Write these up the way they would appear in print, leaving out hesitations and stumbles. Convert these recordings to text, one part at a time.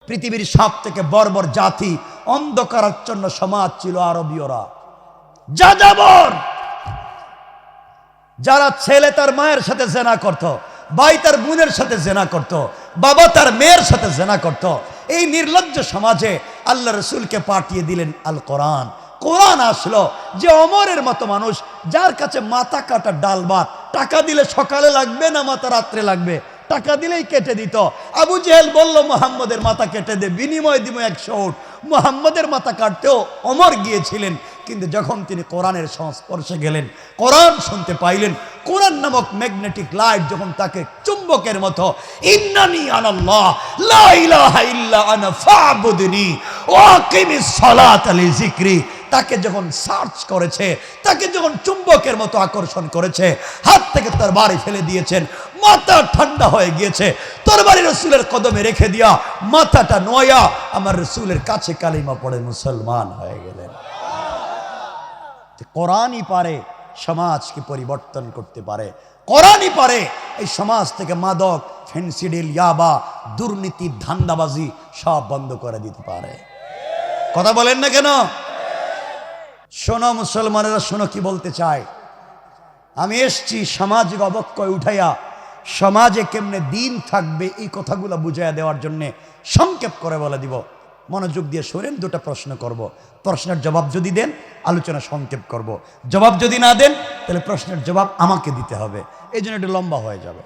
পৃথিবীর সব থেকে বর্বর জাতি, অন্ধকারাচ্ছন্ন সমাজ ছিল আরবীয়রা। যাযাবর, যারা ছেলে তার মায়ের সাথে জেনা করত, ভাই তার বোনের সাথে জেনা করত, বাবা তার মেয়ের সাথে জেনা করত। এই নির্লজ্জ সমাজে আল্লাহ রসুলকে পাঠিয়ে দিলেন আল কোরআন। কোরআন আসলো যে ওমরের মতো মানুষ, যার কাছে মাথা কাটা ডাল ভাত, টাকা দিলে সকালে লাগবে না মাথা রাত্রে লাগবে, টাকা দিলেই কেটে দিত। আবু জেহেল বলল মুহাম্মদের মাথা কেটে দে, বিনিময় দিব 100 উট। মুহাম্মদের মাথা কাটতেও ওমর গিয়েছিলেন, কিন্তু যখন তিনি কোরআনের সংস্পর্শে গেলেন, কোরআন শুনতে পাইলেন, কোরআন নামক ম্যাগনেটিক লাইট যখন তাকে চুম্বকের মতো, ইন্নানি আনাল্লাহ লা ইলাহা ইল্লা আনা ফাবুদনি ওয়া আকিমিস সালাতা লিযিকরি, তাকে যখন সার্চ করেছে, তাকে যখন চুম্বকের মতো আকর্ষণ করেছে, হাত থেকে তরবারি ফেলে দিয়েছেন, মাথা ঠান্ডা হয়ে গিয়েছে। তরবারি রসুলের কদমে রেখে দিয়া মাথাটা নোয়া আমার রসুলের কাছে কালিমা পড়ে মুসলমান হয়ে গেলেন। কোরআনই পারে সমাজকে পরিবর্তন করতে পারে, কোরআনই পারে এই সমাজ থেকে মাদক, ফেন্সিডিল, ইয়াবা, দুর্নীতি, ধান্দাবাজি সব বন্ধ করে দিতে পারে। কথা বলেন না কেন? শোনো মুসলমানেরা, শোনো কি বলতে চাই। আমি এসছি সামাজিক অবক্ষয় উঠাইয়া সমাজে কেমনে দিন থাকবে এই কথাগুলো বুঝাইয়া দেওয়ার জন্যে সংক্ষেপ করে বলে দিব। মনোযোগ দিয়ে শোনেন, দুটো প্রশ্ন করব, প্রশ্নের জবাব যদি দেন আলোচনা সংক্ষেপ করব, জবাব যদি না দেন তাহলে প্রশ্নের জবাব আমাকে দিতে হবে, এই জন্য একটু লম্বা হয়ে যাবে।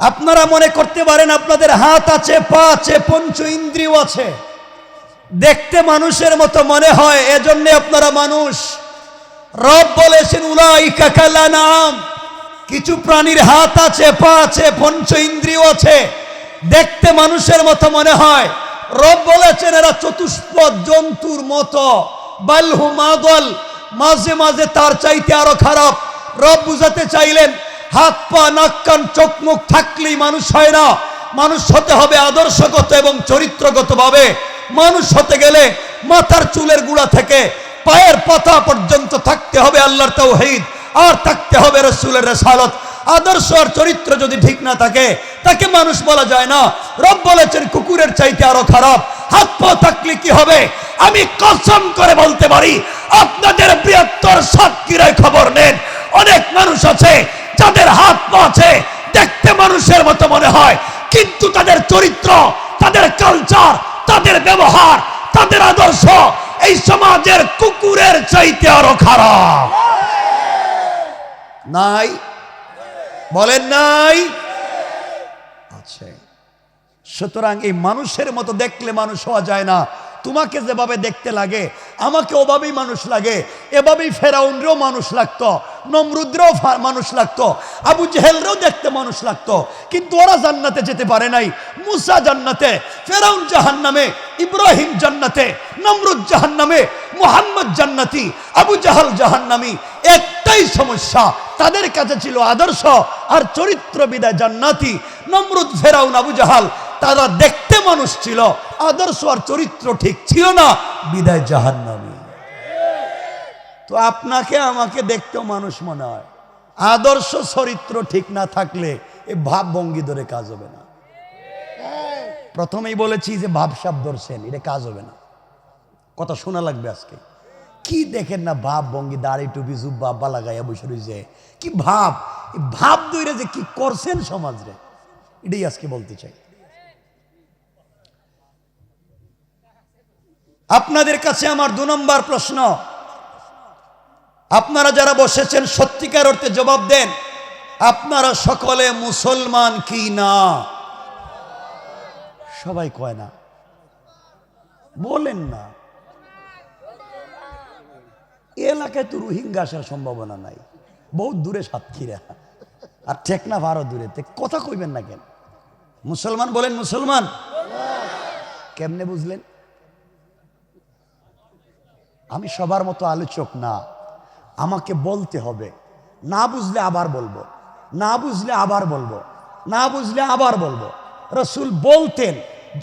আপনারা মনে করতে পারেন আপনাদের হাত আছে, পা আছে, পঞ্চ ইন্দ্রিয় আছে, দেখতে মানুষের মতো মনে হয়, এজন্য আপনারা মানুষ। রব বলেছেন উলাইকা কাল আনআম, কিছু প্রাণীর হাত আছে, পা আছে, পঞ্চ ইন্দ্রিয় আছে, দেখতে মানুষের মতো মনে হয়। রব বলেছেন এরা চতুষ্পদ জন্তুর মতো, বালহুম আদল, মাঝে মাঝে তার চাইতে আরো খারাপ। রব বুঝাতে চাইলেন হাত পা নাক কান চোখ মুখ থাকলেই মানুষ হয় না, মানুষ হতে হবে আদর্শগত এবং চরিত্রগত ভাবে। মানুষ হতে গেলে মাথার চুলের গুড়া থেকে পায়ের পাতা পর্যন্ত থাকতে হবে আল্লাহর তাওহীদ, আর থাকতে হবে রাসূলের রিসালাত। আদর্শ আর চরিত্র যদি ঠিক না থাকে তাকে মানুষ বলা যায় না। রব বলেছেন কুকুরের চাইতে আরো খারাপ। হাত পা থাকলে কি হবে? আমি কসম করে বলতে পারি, আপনাদের বৃহত্তর সাতক্ষীরায় খবর নেন, অনেক মানুষ আছে যাদের হাত পা আছে, দেখতে মানুষের মতো মনে হয়, কিন্তু তাদের চরিত্র, তাদের কালচার, তাদের ব্যবহার, তাদের আদর্শ এই সমাজের কুকুরের চাইতে আরো খারাপ। নাই? বলেন নাই? আছে। সুতরাং এই মানুষের মতো দেখলে মানুষ হওয়া যায় না। তোমাকে যেভাবে দেখতে লাগে আমাকে ওভাবেই মানুষ লাগে। এভাবেই ফেরাউনরেও মানুষ লাগতো, নমরুদরেও মানুষ লাগতো, আবু জেহেলরেও দেখতে মানুষ লাগতো, কিন্তু ওরা জান্নাতে যেতে পারে নাই। মুসা জান্নাতে, ফেরাউন জাহান্নামে, ইব্রাহিম জান্নাতে, নমরুদ জাহান্নামে, মুহাম্মদ জান্নাতি, আবু জাহাল জাহান্নামী। একটাই সমস্যা, তাদের কাছে ছিল আদর্শ আর চরিত্র বিদায় জান্নাতি। নমরুদ, ফেরাউন, আবু জাহাল তারা দেখতে মানুষ ছিল, আদর্শ আর চরিত্র ঠিক ছিল না, বিদায় জাহান্নামী। তো আপনাকে আমাকে দেখতেও মানুষ মনে হয়, আদর্শ চরিত্র ঠিক না থাকলে এই ভাব ভঙ্গি ধরে কাজ হবে না। প্রথমেই বলেছি যে ভাবসাব ধরছেন, এটা কাজ হবে না। কথা শোনা লাগবে আজকে। কি দেখেন না ভাব ভঙ্গি, দাড়ি টুপি জুব্বা বালা গাইয়া বসে রয়েছে, কি ভাব, ভাব ধরে যে কি করছেন সমাজরে, এটাই আজকে বলতে চাই। আপনাদের কাছে আমার 2 নম্বর প্রশ্ন, আপনারা যারা বসেছেন সত্যিকার অর্থে জবাব দেন, আপনারা সকলে মুসলমান কি না? সবাই কয় না, বলেন না। এলাকায় তো রোহিঙ্গা আসার সম্ভাবনা নাই, বহুত দূরে সাতক্ষীরা, আর টেকনাফ আরো দূরে, কথা কইবেন না কেন? মুসলমান বলেন, মুসলমান। কেমনে বুঝলেন? আমি সবার মতো আলোচক না, আমাকে বলতে হবে। না বুঝলে আবার বলবো, না বুঝলে আবার বলবো, না বুঝলে আবার বলবো। রাসূল বলতেন,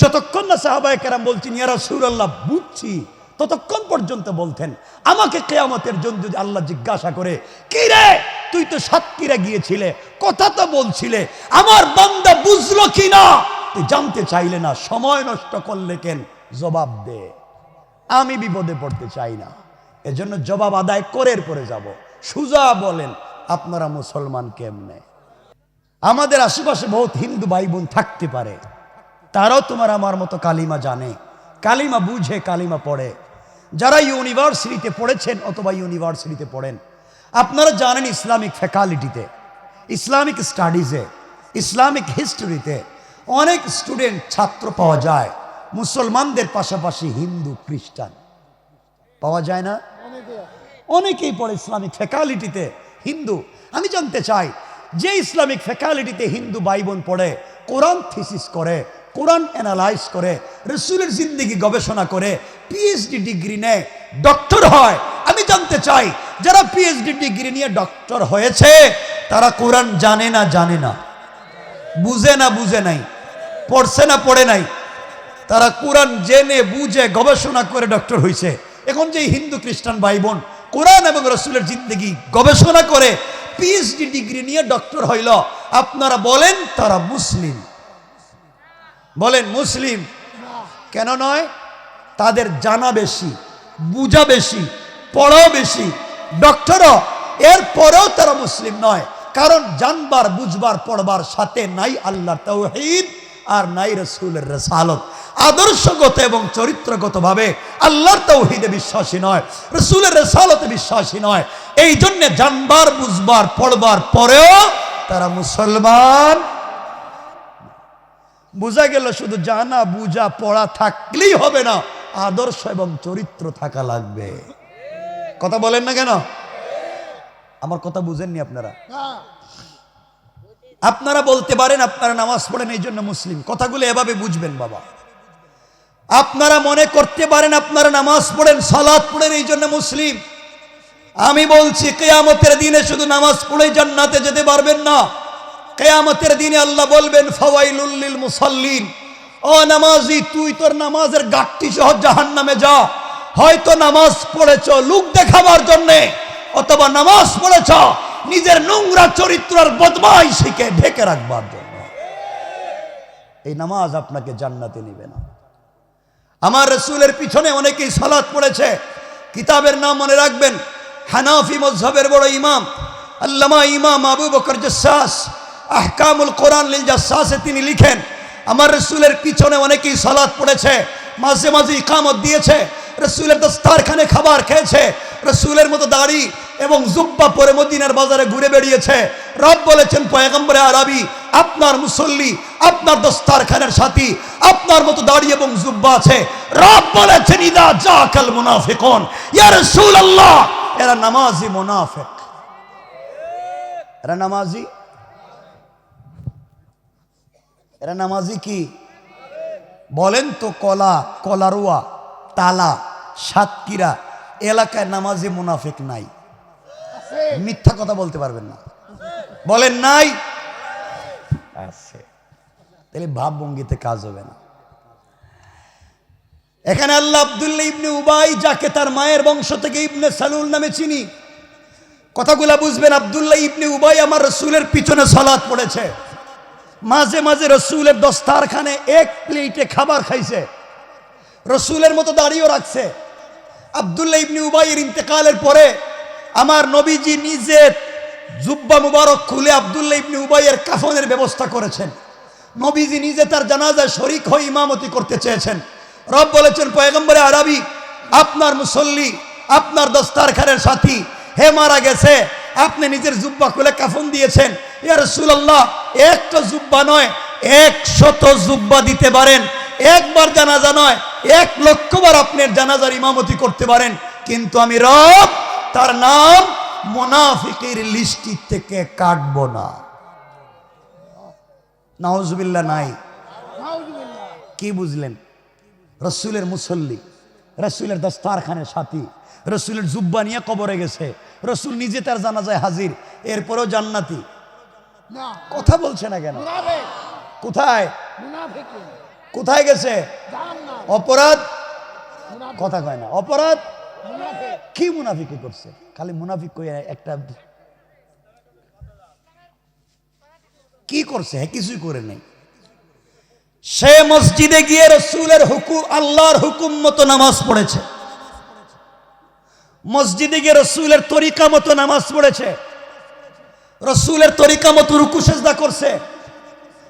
যতক্ষণ না সাহাবায়ে কেরাম বলছেন ইয়া রাসূলুল্লাহ বুঝছি, ততক্ষণ পর্যন্ত বলতেন। আমাকে কিয়ামতের জন্য যদি আল্লাহ জিজ্ঞাসা করে, কি রে তুই তো সাতক্ষীরা গিয়েছিলে, কথা তো বলছিলে, আমার বান্দা বুঝলো কিনা? তুই জানতে চাইলে না, সময় নষ্ট করলে কেন, জবাব দে। আমি বিপদে পড়তে চাই না, এজন্য জবাব আদায় করে পরে যাব। সুজা বলেন, আপনারা মুসলমান কেমনে? আমাদের আশেপাশে বহুত হিন্দু ভাই বোন থাকতে পারে, তারাও তোমার আমার মতো কালিমা জানে, কালিমা বুঝে, কালিমা পড়ে। যারা ইউনিভার্সিটিতে পড়েছেন অথবা ইউনিভার্সিটিতে পড়েন, আপনারা জানেন ইসলামিক ফ্যাকাল্টিতে, ইসলামিক স্টাডিজে, ইসলামিক হিস্ট্রিতে অনেক স্টুডেন্ট ছাত্র পাওয়া যায় মুসলমানদের পাশাপাশি হিন্দু খ্রিস্টান পাওয়া যায় না? অনেকেই পড়ে ইসলামিক ফ্যাকাল্টিতে হিন্দু। আমি জানতে চাই, যে ইসলামিক ফ্যাকাল্টিতে হিন্দু ভাই বোন পড়ে, কোরআন থিসিস করে, কোরআন অ্যানালাইজ করে, রসুলের জিন্দেগি গবেষণা করে, পিএইচডি ডিগ্রি নেয়, ডক্টর হয়, আমি জানতে চাই যারা পিএইচডি ডিগ্রি নিয়ে ডক্টর হয়েছে তারা কোরআন জানে না জানে না, বুঝে না বুঝে নাই, পড়ছে না পড়ে নাই? তারা কোরআন জেনে বুঝে গবেষণা করে ডক্টর হয়েছে। এখন যে হিন্দু খ্রিস্টান ভাই বোন কোরআন এবং রসুলের জিন্দেগি গবেষণা করে পিএইচডি ডিগ্রি নিয়ে ডক্টর হইল, আপনারা বলেন তারা মুসলিম? বলেন মুসলিম? কেন নয়? তাদের জানা বেশি, বুঝা বেশি, পড়াও বেশি, ডক্টরও, এরপরেও তারা মুসলিম নয়। কারণ জানবার, বুঝবার, পড়বার সাথে নাই আল্লাহর তাওহীদ আর নাই রসুলের রিসালাত। আদর্শগত এবং চরিত্রগতভাবে আল্লাহর তাওহীদে বিশ্বাসী নয়, রসুলের রিসালাতে বিশ্বাসী নয়। এই জন্য জানবার, বুঝবার, পড়বার পরেও তারা মুসলমান। বোঝা গেল শুধু জানা, বুঝা, পড়া থাকলেই হবে না, আদর্শ এবং চরিত্র থাকা লাগবে। কথা বলেন না কেন? আমার কথা বুঝেননি আপনারা? আপনারা বলতে পারেন আপনারা নামাজ পড়েন এই জন্য মুসলিম, কথাগুলো এভাবে বুঝবেন বাবা। আপনারা মনে করতে পারেন আপনারা নামাজ পড়েন, সালাত পড়েন এই জন্য মুসলিম। আমি বলছি কিয়ামতের দিনে শুধু নামাজ পড়ে জান্নাতে যেতে পারবেন না। কিয়ামতের দিনে আল্লাহ বলবেন ফাওয়াইলুল লিল মুসাল্লিন, ও নামাজি তুই তোর নামাজের গাট্টি সহ জাহান্নামে যা। হয়তো নামাজ পড়েছ লোক দেখাবার জন্য, অথবা নামাজ পড়েছ নিজের নোংরা চরিত্র আর বদমাইশিকে ঢেকে রাখবার জন্য। এই নামাজ আপনাকে জান্নাতে নিবে না। আমার রাসূলের পিছনে অনেকেই সালাত পড়েছে, কিতাবের নাম মনে রাখবেন, হানাফি মাযহাবের বড় ইমাম আল্লামা ইমাম আবু বকর জাসসাস আহকামুল কোরআন লিল জাসসাসে তিনি লিখেন, আমার রাসূলের পিছনে অনেকেই সালাত পড়েছে, মাঝে মাঝে ইকামত দিয়েছে, রাসূলের দস্তারখানে খাবার খেয়েছে, রাসূলের মতো দাড়ি এবং জুব্বা পরে মদিনার বাজারে ঘুরে বেরিয়েছে। রব বলেছেন পয়গম্বরে আরবি আপনার মুসল্লি, আপনার দস্তারখানের সাথী, আপনার মতো দাড়ি এবং জুব্বা আছে। রব বলেছেন ইদা জাকাল মুনাফিকুন, ইয়া রাসূলুল্লাহ এরা নামাজি মুনাফিক। এরা নামাজি, এরা নামাজি কি বলেন তো? কলারুয়া, তালা, সাতক্ষীরা এলাকায় নামাজি মুনাফিক নাই? মিথ্যা কথা বলতে পারবেন না, বলেন নাই? আছে। তাহলে ভাবভঙ্গিতে কাজ হবে না। এখানে আল্লাহ আব্দুল্লাহ ইবনে উবাই, যাকে তার মায়ের বংশ থেকে ইবনে সালুল নামে চিনি, কথাগুলা বুঝবেন। আব্দুল্লাহ ইবনে উবাই আমার রাসূলের পিছনে সালাত পড়েছে, মাঝে মাঝে রাসূলের দস্তারখানে এক প্লেটে খাবার খাইছে, রাসূলের মতো দাঁড়িয়েও রাখছে। আব্দুল্লাহ ইবনে উবাইয়ের ইন্তেকালের পরে আমার নবীজি নিজে জুব্বা মুবারক খুলে আব্দুল্লাহ ইবনে উবাইয়ের কাফনের ব্যবস্থা করেছেন। নবীজি নিজে তার জানাজায় শরীক হয়ে ইমামতি করতে চেয়েছেন। রব বলেছেন পয়গম্বরে আরবি আপনার মুসল্লি, আপনার দস্তারখানের সাথী, হে মারা গেছে, আপনি নিজের জুব্বা খুলে কাফন দিয়েছেন। ইয়া রাসূলুল্লাহ একটা জুব্বা নয় 100 জুব্বা দিতে পারেন, একবার জানাজা নয় 1,00,000 বার আপনার জানাজার ইমামতি করতে পারেন, কিন্তু আমি রব তার নাম মুনাফিকের লিস্টি থেকে কাটবো না। নাউজুবিল্লাহ নাই? কি বুঝলেন? রাসূলের মুসল্লি, রাসূলের দস্তারখানের সাথী, রাসূলের জুব্বা নিয়ে কবরে গেছে, রাসূল নিজে তার জানাজায় হাজির, এরপরেও জান্নাতি। কথা বলছে না কেন? কোথায় কোথায় গেছে? অপরাধ কথা কয় না। অপরাধ কি মুনাফিকি করছে? খালি মুনাফিক কই একটা কি করছে? হ্যাঁ কিছুই করে নাই। সে মসজিদে গিয়ে রসুলের হুকুম, আল্লাহর হুকুম মতো নামাজ পড়েছে, মসজিদে গিয়ে রসুলের তরিকা মতো নামাজ পড়েছে, রসুলের তরিকা মতো রুকু সেজদা করছে,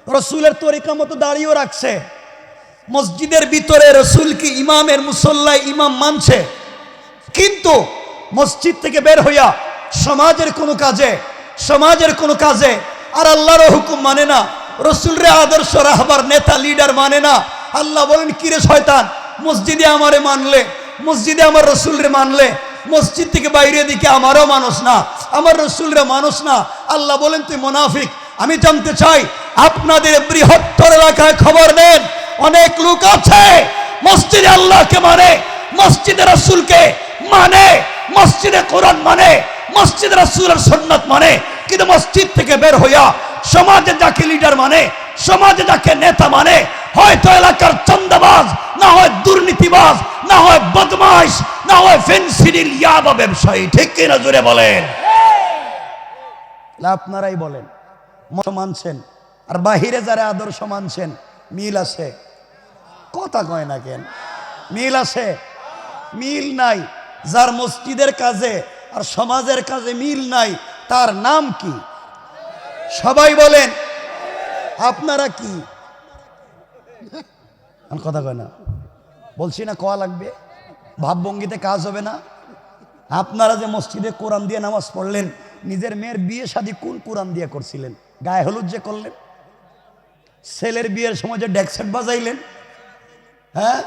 রসুলের তরিকা মতো দাঁড়িয়েও রাখছে। মসজিদের ভিতরে রসুলকে ইমামের মুসল্লায় ইমাম মানছে, কিন্তু মসজিদ থেকে বের হইয়া সমাজের কোনো কাজে আর আল্লাহর হুকুম মানে না, রসুলের আদর্শ রাহবার নেতা লিডার মানে না। আল্লাহ বলেন, কিরে শয়তান, মসজিদে আমারে মানলে, মসজিদে আমার রসুলরে মানলে, মসজিদ থেকে বাইরে দিকে আমারও মানুষ না, আমার রসুলরে মানুষ না। আল্লাহ বলেন, তুই মুনাফিক। আমি জানতে চাই, আপনাদের বৃহত্তর এলাকায় খবর নেন, অনেক লোক আছে মসজিদে আল্লাহকে মানে, মসজিদে রসুলকে মানে, মসজিদে কোরআন মানে, মসজিদে রসুলের সুন্নাত মানে, কিন্তু মসজিদ থেকে বের হইয়া সমাজে যাকে লিডার মানে, সমাজে যাকে নেতা মানে, হয়তো এলাকার চাঁদাবাজ, না হয় দুর্নীতিবাজ, না হয় বদমাইশ, না হয় ফেন্সিডিল ইয়াবা ব্যবসায়ী। ঠিক কিনা জোরে বলেন? আপনারাই বলেন, মানছেন আর বাহিরে যারা আদর্শ মানছেন, মিল আছে? কথা কয় না কেন? মিল আছে? মিল নাই। যার মসজিদের কাজে আর সমাজের কাজে মিল নাই, তার নাম কি? সবাই বলেন, আপনারা কি? কথা কয় না, বলছি না, কোয়া লাগবে, ভাবভঙ্গিতে কাজ হবে না। আপনারা যে মসজিদে কোরআন দিয়ে নামাজ পড়লেন, নিজের মেয়ের বিয়ে শাদী কোন কোরআন দিয়ে করছিলেন? গায়ে হলুদ যে করলেন, ছেলের বিয়ের সময় যে ডেকসেট বাজাইলেন, হ্যাঁ,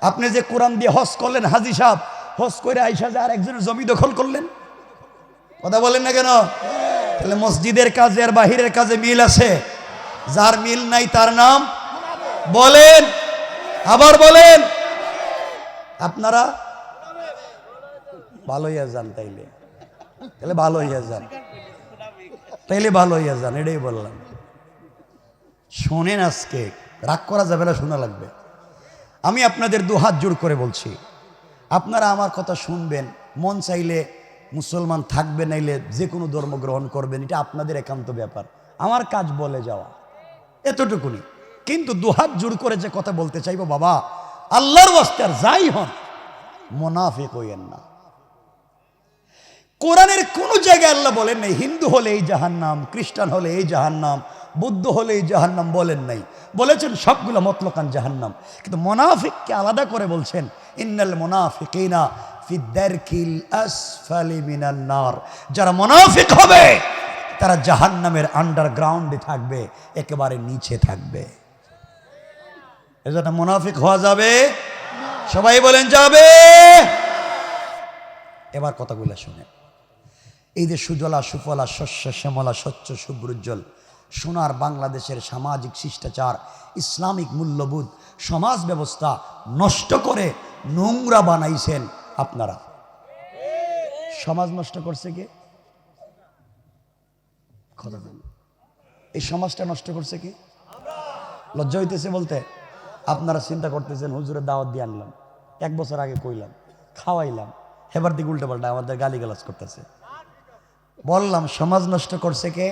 আপনি যে কোরআন দিয়ে হজ করলেন, হাজি সাহেব হজ করে আইসা যে আর একজনের জমি দখল করলেন, কথা বলেন না কেন? তাহলে মসজিদের কাজে আর বাহিরের কাজে মিল আছে? যার মিল নাই তার নাম বলেন, আবার বলেন। আপনারা ভালো হইয়া যান, তাইলে ভালো হইয়া যান, ভালো হইয়া যান, এটাই বললাম। শোনেন, আজকে রাগ করা যাবে না, শোনা লাগবে। আমি আপনাদের দুহাত জোড় করে বলছি, আপনারা আমার কথা শুনবেন, মন চাইলে মুসলমান থাকবে, নাইলে যে কোনো ধর্ম গ্রহণ করবেন, এটা আপনাদের একান্ত ব্যাপার। আমার কাজ বলে যাওয়া, এতটুকুনি। কিন্তু দুহাত জোড় করে যে কথা বলতে চাইবো, বাবা, আল্লাহর ওয়াস্তে আর যাই হন, মুনাফিক হইয়েন না। কোরআনের কোন জায়গায় আল্লাহ বলেন নাই হিন্দু হলে এই জাহান্নাম, খ্রিস্টান হলে এই জাহান্নাম, বুদ্ধ হলে এই জাহান্নাম বলেন নাই। বলেছেন সবগুলো মতলকান জাহান্নাম। কিন্তু মুনাফিককে আলাদা করে বলছেন, ইন্নাল মুনাফিকিনা ফি দারকিল আসফালি মিনান নার। যারা মুনাফিক হবে তারা জাহান্নামের আন্ডারগ্রাউন্ডে থাকবে, একেবারে নিচে থাকবে। এজন্য মুনাফিক হওয়া যাবে? সবাই বলেন যাবে। এবার কথাগুলো শুনেন। এই যে সুজলা সুফলা শস্য শ্যামলা স্বচ্ছ শুভ্রোজ্জ্বল সোনার বাংলাদেশের সামাজিক শিষ্টাচার, ইসলামিক মূল্যবোধ, সমাজ ব্যবস্থা নষ্ট করে নোংরা বানাইছেন আপনারা। সমাজ নষ্ট করছে কে? এই সমাজটা নষ্ট করছে কি? লজ্জা হইতেছে বলতে? আপনারা চিন্তা করতেছেন, হুজুরের দাওয়াত দিয়ে আনলাম, 1 বছর আগে কইলাম, খাওয়াইলাম, হেবার দিকে উল্টে পাল্টা আমাদের গালিগালাজ করতেছে। বললাম সমাজ নষ্ট করছে কে?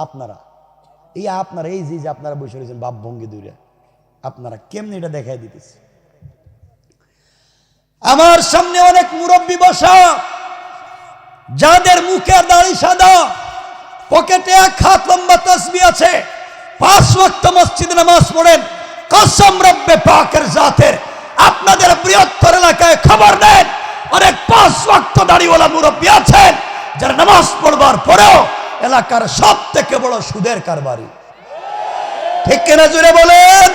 আপনারা। আপনারা এই যে আপনারা বসে রয়েছেন ভাব ভঙ্গি দূরে, আপনারা কেমনি এটা দেখাই দিতেছে। আমার সামনে অনেক মুরব্বী বসা, যাদের মুখে দাড়ি সাদা, পকেটে 1 হাত লম্বা তাসবিহ আছে, 5 ওয়াক্ত মসজিদে নামাজ পড়েন। কসম রব্বে পাকের জাতের, আপনাদের বৃহত্তর এলাকায় খবর নেন, অনেক 5 ওয়াক্ত দাড়িওয়ালা মুরব্বী আছেন যারা নামাজ পড়বার পরেও এলাকার সব থেকে বড় সুদের কারবারি। ঠিক কিনা জোরে বলেন?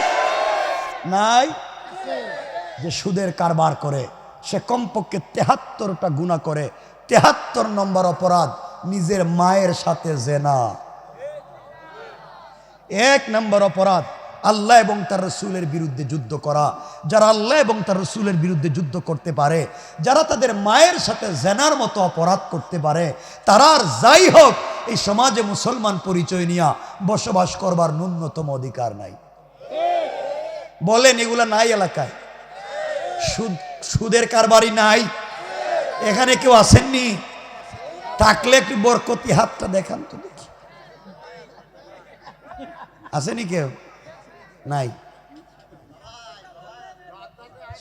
নাই? যে সুদের কারবার করে সে কমপক্ষে 73টা গুনাহ করে, 73 নম্বর অপরাধ নিজের মায়ের সাথে জেনা। 1 নম্বর অপরাধ আল্লাহ এবং তার রসুলের বিরুদ্ধে যুদ্ধ করা। যারা আল্লাহ এবং তার রসুলের বিরুদ্ধে যুদ্ধ করতে পারে, যারা তাদের মায়ের সাথে জেনার মতো অপরাধ করতে পারে, তারা আর যাই হোক এই সমাজে মুসলমান পরিচয় নিয়ে বসবাস করবার ন্যূনতম অধিকার নাই। বলেন এগুলা নাই এলাকায়? সুদের কারবারি নাই? এখানে কেউ আসেননি? থাকলে একটু বরকতি হাতটা দেখান তো দেখি, আসেনি কেউ? নাই,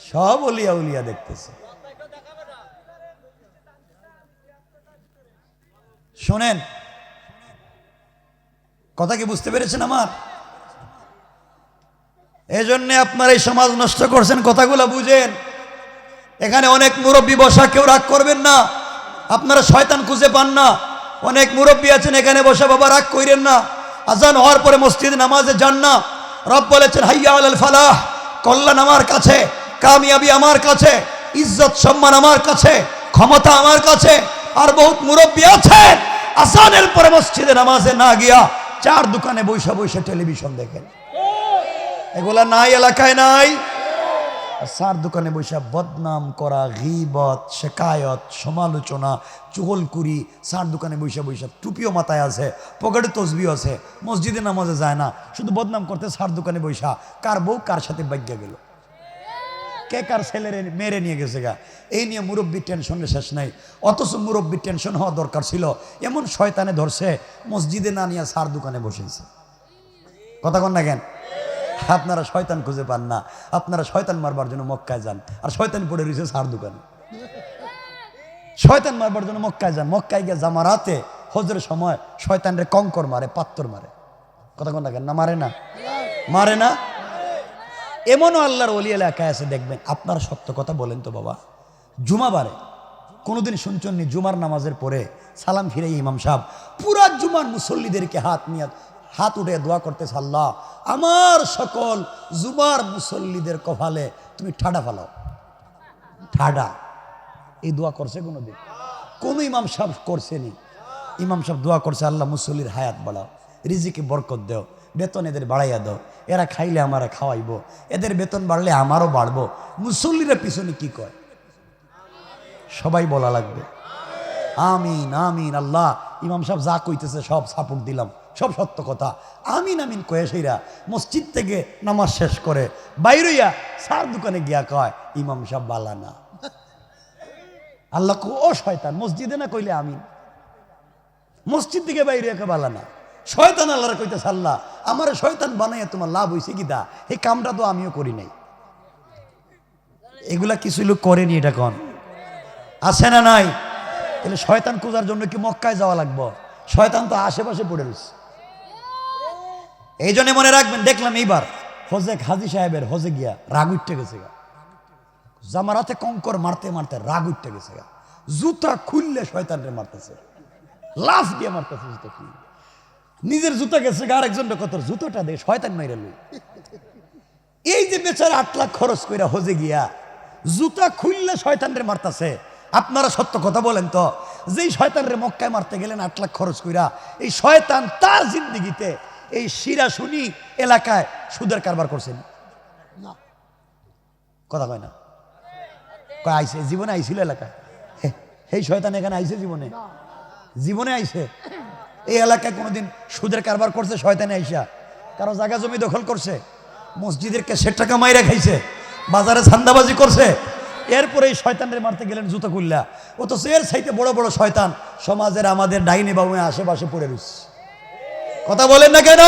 সব উলিয়া উলিয়া দেখতেছে। শোনেন, কথা কি বুঝতে পেরেছেন আমার? এই জন্য আপনার এই সমাজ নষ্ট করছেন, কথাগুলো বুঝেন। এখানে অনেক মুরব্বী বসা, কেউ রাগ করবেন না, আপনারা শয়তান খুঁজে পান না। অনেক মুরব্বী আছেন এখানে বসে, বাবা রাগ কইরেন না, আজান হওয়ার পরে মসজিদে নামাজে যান না। রব বলেছেন হাইয়া আলাল ফালাহ, কল্যাণ আমার কাছে, কামিয়াবি আমার কাছে, ইজ্জত সম্মান আমার কাছে, ক্ষমতা আমার কাছে। আর বহুত মুরব্বী আছেন আজানের পরে মসজিদে নামাজে না গিয়া চার দোকানে বৈশা বৈশা টেলিভিশন দেখেন। এগুলা নাই, এলাকায় নাই। চার দোকানে বৈশা বদনাম করা, গীবত, শেকায়ত, সমালোচনা, চুগলকুরি, চার দোকানে বৈশা বৈশা, টুপিও মাথায় আছে, পকেটে তসবিও আছে, মসজিদে নামাজে যায় না, শুধু বদনাম করতে চার দোকানে বৈশা। কার বউ কার সাথে বাইজ্ঞা গেল, কে কার ছেলের মেরে নিয়ে গেছে গা, এই নিয়ে মুরব্বীর টেনশনের শেষ নাই। অথচ মুরব্বীর টেনশন হওয়া দরকার ছিল, এমন শয়তানে ধরছে মসজিদে না নিয়ে চার দোকানে বসেছে। কথা কন না কেন? আপনারা শয়তান খুঁজে পান না, আপনারা শয়তান মারবার জন্য মক্কায় যান, আর শয়তান পড়ে রয়েছে চার দোকানে। শয়তান মারবার জন্য মক্কায় যান, মক্কায় গিয়ে জামারাতে হজরের সময় শয়তানরে কঙ্কর মারে, পাত্তর মারে। কথা কন না কেন? না মারে না? মারে না? এমনও আল্লাহর ওলি এলাকায় আছে, দেখবেন। আপনারা সত্য কথা বলেন তো বাবা, জুমাবারে কোনোদিন শুনছেননি জুমার নামাজের পরে সালাম ফিরে ইমাম সাহেব পুরা জুমার মুসল্লিদেরকে হাত উঠে দোয়া করতেছে, আল্লাহ আমার সকল জুমার মুসল্লিদের কপালে তুমি ঠাডা ফালাও। ঠাডা, এই দোয়া করছে কোনোদিন? কোন ইমাম সাহেব করছেনি? ইমাম সাহেব দোয়া করছে, আল্লাহ মুসল্লির হায়াত বাড়াও, রিজিকে বরকত দেও, বেতন এদের বাড়াইয়া দাও, এরা খাইলে আমারা খাওয়াইবো, এদের বেতন বাড়লে আমারও বাড়বো। মুসল্লিরা পিছনে কি কয়? সবাই বলা লাগবে আমিন আমিন। আল্লাহ ইমাম সাহেব যা কইতেছে সব সাপোর্ট দিলাম, সব সত্য কথা। আমিন আমিন কয়ে সেইরা মসজিদ থেকে নামাজ শেষ করে বাইরইয়া সার দোকানে গিয়া কয় ইমাম সাহেব বালা না। আল্লাহ ও শয়তান, মসজিদে না কইলে আমিন, মসজিদ থেকে বাইরে একে বালা না। শয়তান আল্লাহর কইতেছে, আল্লাহ আমার শয়তান বানাইয়া তোমার লাভ হয়েছে কি? দা এই কামটা তো আমিও করি নাই। এগুলা কিছু লোক করেনি, এটা কন আছে না নাই? তাহলে শয়তান খোঁজার জন্য কি মক্কায় যাওয়া লাগবো? শয়তান তো আশেপাশে পড়ে রয়েছে। এই জন্য মনে রাখবেন, দেখলাম এইবার হজে হাজি সাহেবের হজে গিয়া রাগ উঠতে গেছে গা, জামারাতে কঙ্কর মারতে মারতে রাগ উঠতে গেছে গা, জুতা খুললে শয়তানরে মারতেছে, লাফ দিয়ে মারতেছে জুতা খুললে। নিজের জুতা গেছে গা, আরেকজন কত জুতোটা দে, শয়তান মাইরা লই। এই যে বেচারা 8 লাখ খরচ কইরা হজে গিয়া জুতা খুললে শয়তানরে মারতেছে। আপনারা সত্য কথা বলেন তো, যেই শয়তানরে মক্কায় মারতে গেলেন 8 লাখ খরচ কইরা, এই শয়তান তার জিন্দেগিতে এই শিরা শুনি এলাকায় সুদের কারবার করছেন না? কথা কয় না? কয় আইছে জীবনে? আইছিল এলাকায়? এই শয়তান এখানে আইছে জীবনে? জীবনে আইছে? এই এলাকায় কোনোদিন সুদের কারবার করছে শয়তানে আইসা? কারো জায়গা জমি দখল করছে? মসজিদের ক্যাশের টাকা মাইরা খাইছে? বাজারে ধান্দাবাজি করছে? এরপরে এই শয়তানরে মারতে গেলেন জুতো খুললা। অথচ এর চাইতে বড় বড় শয়তান সমাজের আমাদের ডাইনে বামে আশেপাশে পড়ে রয়েছে। কথা বলেন না কেন?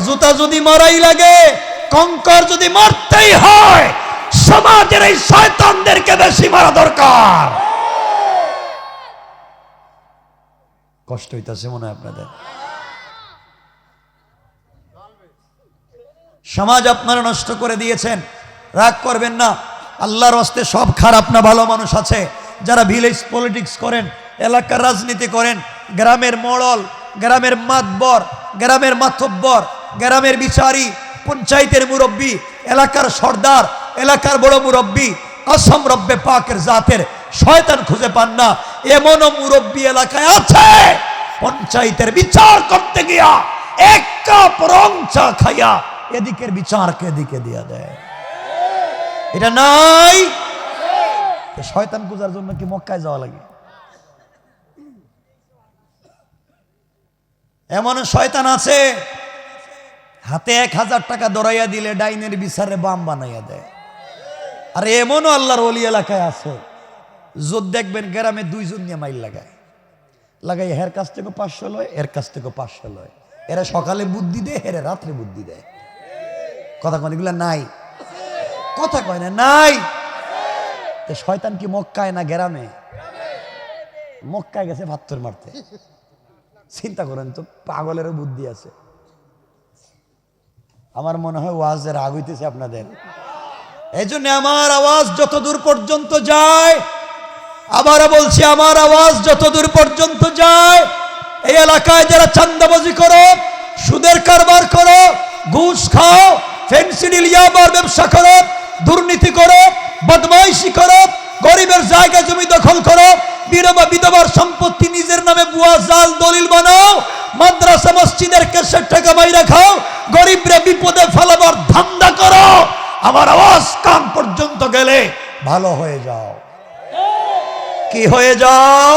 জুতা যদি মারাই লাগে, কঙ্কর যদি মারতেই হয়, সমাজের এই শয়তানদেরকে বেশি মারা দরকার। কষ্ট হইতাছে মনে হয় আপনাদের? সমাজ আপনারা নষ্ট করে দিয়েছেন, রাগ করবেন না। আল্লাহর হস্তে সব খারাপ না, ভালো মানুষ আছে যারা ভিলেজ পলিটিক্স করেন, এলাকার রাজনীতি করেন, গ্রামের মোড়ল, গ্রামের মাতবর, গ্রামের মাতব্বর, গ্রামের বিচারী, পঞ্চায়েতের মুরব্বী, এলাকার সর্দার, এলাকার বড় মুরব্বী, কসম রব্বে পাকের জাতের শয়তান খুঁজে পান না এমনও মুরব্বী এলাকায় আছে, পঞ্চায়েতের বিচার করতে গিয়া এক কাপ রং চা খাইয়া এদিকের বিচারকে এদিকে দিয়া দেয়। এটা নাই? শয়তান খুঁজার জন্য কি মক্কায় যাওয়া লাগে? এমন শয়তান আছে হাতে 1000 টাকা ধরাইয়া দিলে ডাইনের বিচারে বাম বানাইয়া দেয়। আর এমনও আল্লাহর ওলি এলাকায় আছে, যোদ দেখবেন গ্রামে 2 জন নিয়ে মাইল লাগাই হের কাছ থেকে 500 লয়, এর কাছ থেকে 500 লয়। এরা সকালে বুদ্ধি দেয়, এরা রাত্রে বুদ্ধি দেয়। কথা কয় এগুলা নাই, কথা কয় না নাই। শয়তান কি মক্কায় না গ্রামে? মক্কায় গেছে পাথর মারতে। চিন্তা করেন তো, পাগলেরও বুদ্ধি আছে। আমার মনে হয় ওয়াজের রাগ হইতেছে আপনাদের। এই জন্য আমার আওয়াজ যতদূর পর্যন্ত যায়, আবার বলছি আমার আওয়াজ যতদূর পর্যন্ত যায়, এই এলাকায় যারা চাঁদাবাজি করো, সুদের কারবার করো, ঘুষ খাও, ফেন্সিডিল ইয়াবার ব্যবসা করো, দুর্নীতি করো, বদমাইশি করো, গরিবের জায়গা জমি দখল করো, বিধবার সম্পত্তি নিজের নামে ভুয়া জাল দলিল বানাও, মাদ্রাসা মসজিদের কেসের টাকা বাইরে খাও, গরিবরে বিপদে ফেলাবার ধান্দা করো, আমার আওয়াজ কান পর্যন্ত গেলে ভালো হয়ে যাও। কি হয়ে যাও?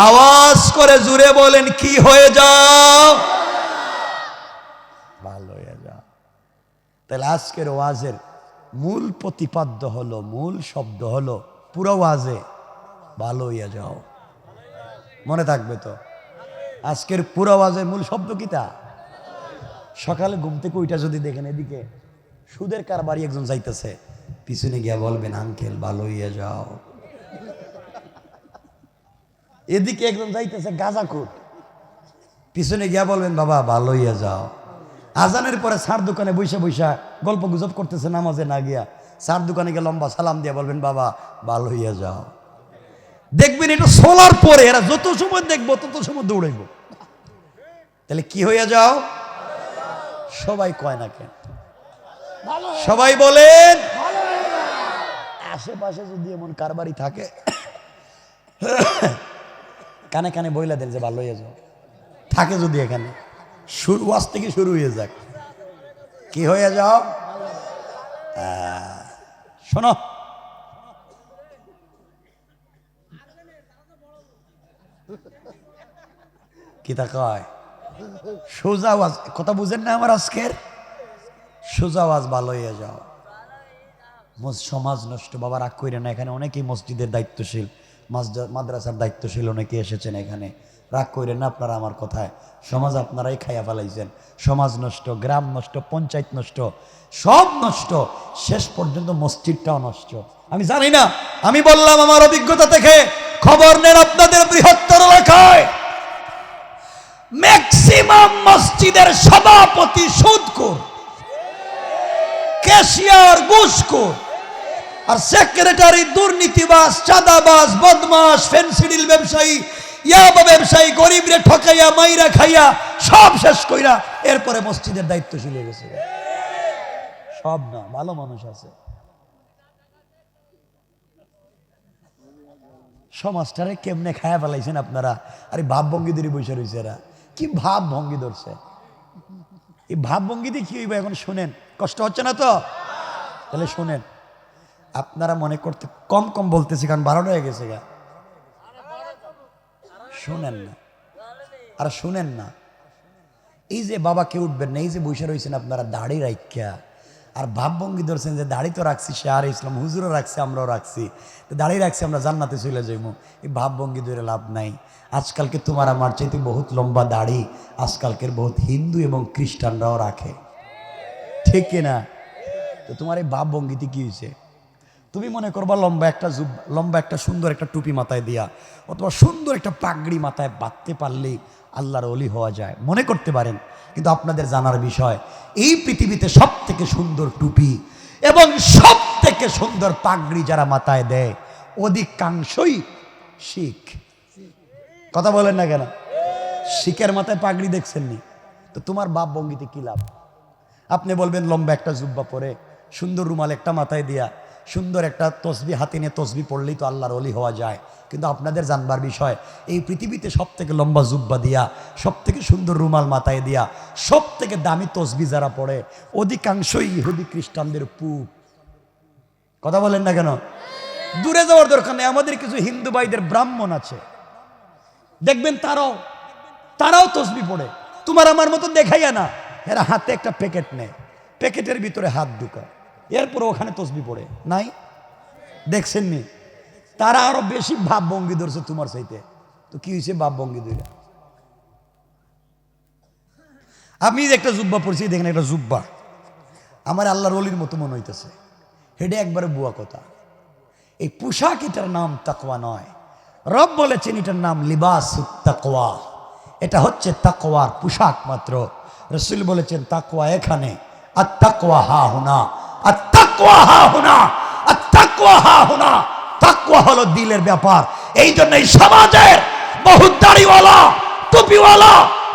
আওয়াজ করে জুড়ে বলেন, কি হয়ে যাও? ভালো হয়ে যাও। তাহলে আজকের ওয়াজের মূল প্রতিপাদ্য হলো, মূল শব্দ হলো পুরো ওয়াজে ভালো হইয়া যাও। মনে থাকবে তো? আজকের পুরো ওয়াজের মূল শব্দ কিটা? সকালে ঘুম থেকে ওইটা যদি দেখেন, এদিকে সুদের কারবারি একজন যাইতেছে, পিছনে গিয়া বলবেন, আঙ্কেল ভালো হইয়া যাও। এদিকে একজন যাইতেছে গাঁজাখোর, পিছনে গিয়া বলবেন, বাবা ভালো হইয়া যাও। আজানের পরে সার দোকানে বৈশা বৈশা গল্প গুজব করতেছে, নামাজে না গিয়া সার দোকানে গিয়ে লম্বা সালাম দিয়া বলবেন, বাবা ভালো হইয়া যাও। দেখবেন এটা সোলার পরে এরা যত সময় দেখবো তত সময় দৌড়াইব। তাহলে কি হইয়া যাও? সবাই কয় না কেন? সবাই বলেন। আশেপাশে যদি এমন কারবারি থাকে, কানে কানে বইলা দেন যে ভালো হয়ে যাও। থাকে যদি এখানে, শুরু আজ থেকে শুরু হয়ে যাক, কি হয়ে যাও? শোনো, কি তা কয়? সোজা আওয়াজ, কথা বুঝেন না আমার আজকের? সোজা আওয়াজ ভালো হয়ে যাও। সমাজ নষ্ট, বাবা রাগ কইরে না, এখানে অনেকেই মসজিদের দায়িত্বশীল, মাদ্রাসার দায়িত্বশীল অনেকে এসেছেন এখানে, রাগ কইরেন না আপনারা আমার কথায়। সমাজ আপনারাই খাইয়া ফেলাইছেন, সমাজ নষ্ট, গ্রাম নষ্ট, পঞ্চায়েত নষ্ট, সব নষ্ট, শেষ পর্যন্ত মসজিদটাও নষ্ট। আমি জানি না, আমি বললাম আমার অভিজ্ঞতা থেকে, খবর নেন আপনাদের বৃহত্তর এলাকায় ম্যাক্সিমাম মসজিদের সভাপতি সুদখোর, ক্যাশিয়ার ঘুষখোর, আর সেক্রেটারি দুর্নীতিবাজ, চাঁদাবাজ, বদমাশ, ফেন্সিডিল ব্যবসায়ী, ইয়াবা ব্যবসায়ী, গরিবরে ঠকাইয়া মাইরা খাইয়া সব শেষ কইরা এরপরে মসজিদের দায়িত্বশীল হয়ে গেছে। সব না, ভালো মানুষ আছে। সমাজটারে কেমনে খায়া ফেলাইছেন আপনারা। আরে ভাব ভঙ্গি ধরে বসে রয়েছে এরা, কি ভাব ভঙ্গি ধরছে। এই ভাব ভঙ্গি দিয়ে কি হইবে এখন শোনেন, কষ্ট হচ্ছে না তো? তাহলে শোনেন, আপনারা মনে করতে কম কম বলতেছি কারণ 12টা হয়ে গেছে গা। শোনেন না, আর শুনেন না, এই যে বাবাকে উঠবেন না, এই যে বসে রয়েছেন আপনারা দাড়ি রাখিয়া, আর ভাবভঙ্গি ধরছেন যে দাড়ি তো রাখছি, সে আর ইসলাম হুজুরও রাখছে, আমরাও রাখছি, দাড়ি রাখছি আমরা জান্নাতে চলে যাইব। এই ভাবভঙ্গি ধরে লাভ নাই। আজকালকে তোমার আমার চাইতে বহুত লম্বা দাড়ি আজকালকের বহুত হিন্দু এবং খ্রিস্টানরাও রাখে, ঠিক কিনা? তো তোমার এই ভাবভঙ্গিতে কি হয়েছে? তুমি মনে করবা লম্বা একটা সুন্দর একটা টুপি মাথায় দিয়া, অথবা সুন্দর একটা পাগড়ি মাথায় বাঁধতে পারলেই আল্লাহর ওলি হওয়া যায়, মনে করতে পারেন। কিন্তু আপনাদের জানার বিষয়, এই পৃথিবীতে সব থেকে সুন্দর টুপি এবং সব থেকে সুন্দর পাগড়ি যারা মাথায় দেয়, অধিকাংশই শিখ। কথা বলেন না কেন? শিখের মাথায় পাগড়ি দেখছেননি? তো তোমার বাপ ভঙ্গিতে কি লাভ? আপনি বলবেন লম্বা একটা জুব্বা পরে, সুন্দর রুমাল একটা মাথায় দিয়া, সুন্দর একটা তসবি হাতে নিয়ে তসবি পড়লেই তো আল্লাহর ওলি হওয়া যায়। কিন্তু আপনাদের জানবার বিষয়, এই পৃথিবীতে সব থেকে লম্বা জুব্বা দিয়া, সব থেকে সুন্দর রুমাল মাথায় দিয়া, সব থেকে দামি তসবি যারা পড়ে, অধিকাংশই ইহুদি খ্রিস্টানদের পুত। কথা বলেন না কেন? দূরে যাওয়ার দরকার নেই, আমাদের কিছু হিন্দু ভাইদের ব্রাহ্মণ আছে, দেখবেন তারাও তসবি পড়ে, তোমার আমার মতো দেখাইয়া না, এরা হাতে একটা প্যাকেট নেয়, প্যাকেটের ভিতরে হাত ঢুকায়, এরপরে ওখানে তসবি পড়ে নাই, দেখছেননি? তারা আরো বেশি ভাব ভঙ্গি ধরছে তোমার চাইতে। তো কি হয়েছে ভাব ভঙ্গি ধরে? আমি একটা জুব্বা পড়ছি, দেখেন একটা জুব্বা, আমার আল্লাহর ওলির মতো মনে হইতেছে, হেডে একবারে বুয়া কথা। এই পোশাক এটার নাম তাকওয়া নয়। রব বলেছেন এটার নাম লিবাসুত তাকওয়া, এটা হচ্ছে তাকওয়ার পোশাক মাত্র। রাসূল বলেছেন তাকওয়া এখানে, আর তাকওয়া হা হুনা, আর তাকওয়া হা হুনা, আর তাকওয়া হা হুনা। তাকওয়া হলো দিলের ব্যাপার। এই জন্য এই সমাজের বহুত দাড়িওয়ালা, টুপিওয়ালা,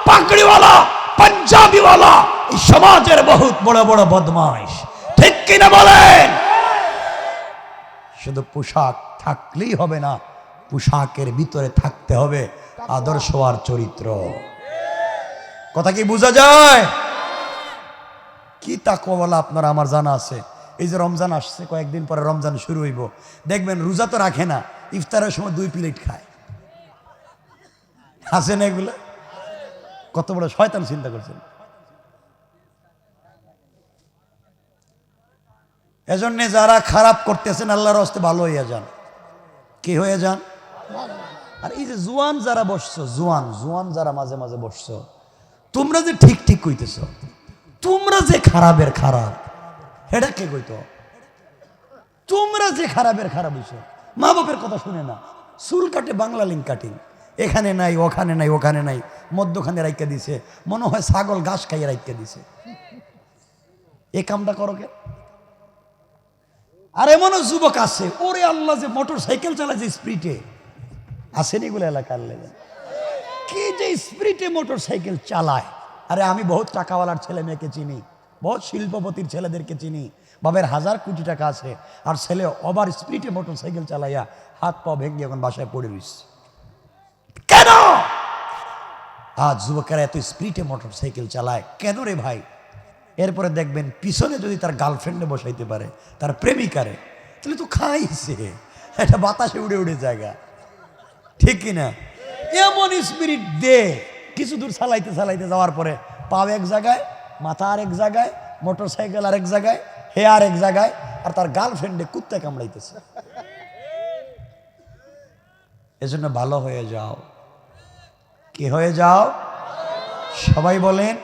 পাগড়িওয়ালা, পাঞ্জাবিওয়ালা এই সমাজের বহুত বড় বড় বদমাইশ, ঠিক কিনা বলেন? শুধু পোশাক থাকলেই হবে না, পোশাকের ভিতরে থাকতে হবে আদর্শ আর চরিত্র। কথা কি বোঝা যায়? কি তাকওয়া বলা আপনার আমার জানা আছে। এই যে রমজান আসছে, কয়েকদিন পরে রমজান শুরু হইব, দেখবেন রোজা তো রাখে না, ইফতারের সময় 2 প্লেট খায়। আছে না এগুলো? কত বড় শয়তান চিন্তা করছেন। এজন্য যারা খারাপ করতেছেন আল্লাহর হস্তে ভালো হইয়া যান। কি হয়ে যান? আর এই যে জুয়ান যারা বসছো, জুয়ান যারা মাঝে মাঝে বসছো, তোমরা যে ঠিক ঠিক কইতেছ, তোমরা যে খারাপের খারাপ, এটা কে কইতো? তোমরা যে খারাপের খারাপ হইছো, মা বাপের কথা শুনে না, চুল কাটে বাংলা লিঙ্ক কাটিং, এখানে নাই ওখানে নাই ওখানে নাই, মধ্যখানে রাইকা দিছে, মনে হয় ছাগল ঘাস খাইয়ে রাইকা দিছে। এ কামটা করো কে? আর এমনও যুবক আছে, ওরে আল্লাহ, যে মোটর সাইকেল চালায় যে স্পিডে, আসেন এগুলো এলাকার লেগে, কি যে স্পিডে মোটর সাইকেল চালায়। আরে আমি বহুত টাকাওয়ালার ছেলে মেয়েকে চিনি, বহুত শিল্পপতির ছেলেদেরকে চিনি, বাবার 1000 কোটি টাকা আছে, আর ছেলে ওভার স্পিডে মোটর সাইকেল চালাইয়া হাত পা ভেঙে এখন বাসায় পড়ে রইছে। কেন আজ যুবকেরা এত স্পিডে মোটর সাইকেল চালায় কেন রে ভাই? এরপরে দেখবেন পিছনে যদি তার গার্লফ্রেন্ডে বসাইতে পারে, তার প্রেমিকারে, তাহলে তো খাইছে, এটা বাতাসে উড়ে উড়ে জায়গা, ঠিক কিনা? এমন স্পিরিট দে, কিছু দূর চালাইতে চালাইতে যাওয়ার পরে পাও এক জায়গায়, মাথা আর এক জায়গায়, মোটর সাইকেল আর এক জায়গায়, হে আর এক জায়গায়, আর তার গার্লফ্রেন্ডে কুত্তা কামড়াইতেছে। এজন্য ভালো হয়ে যাও। কি হয়ে যাও? সবাই বলেন।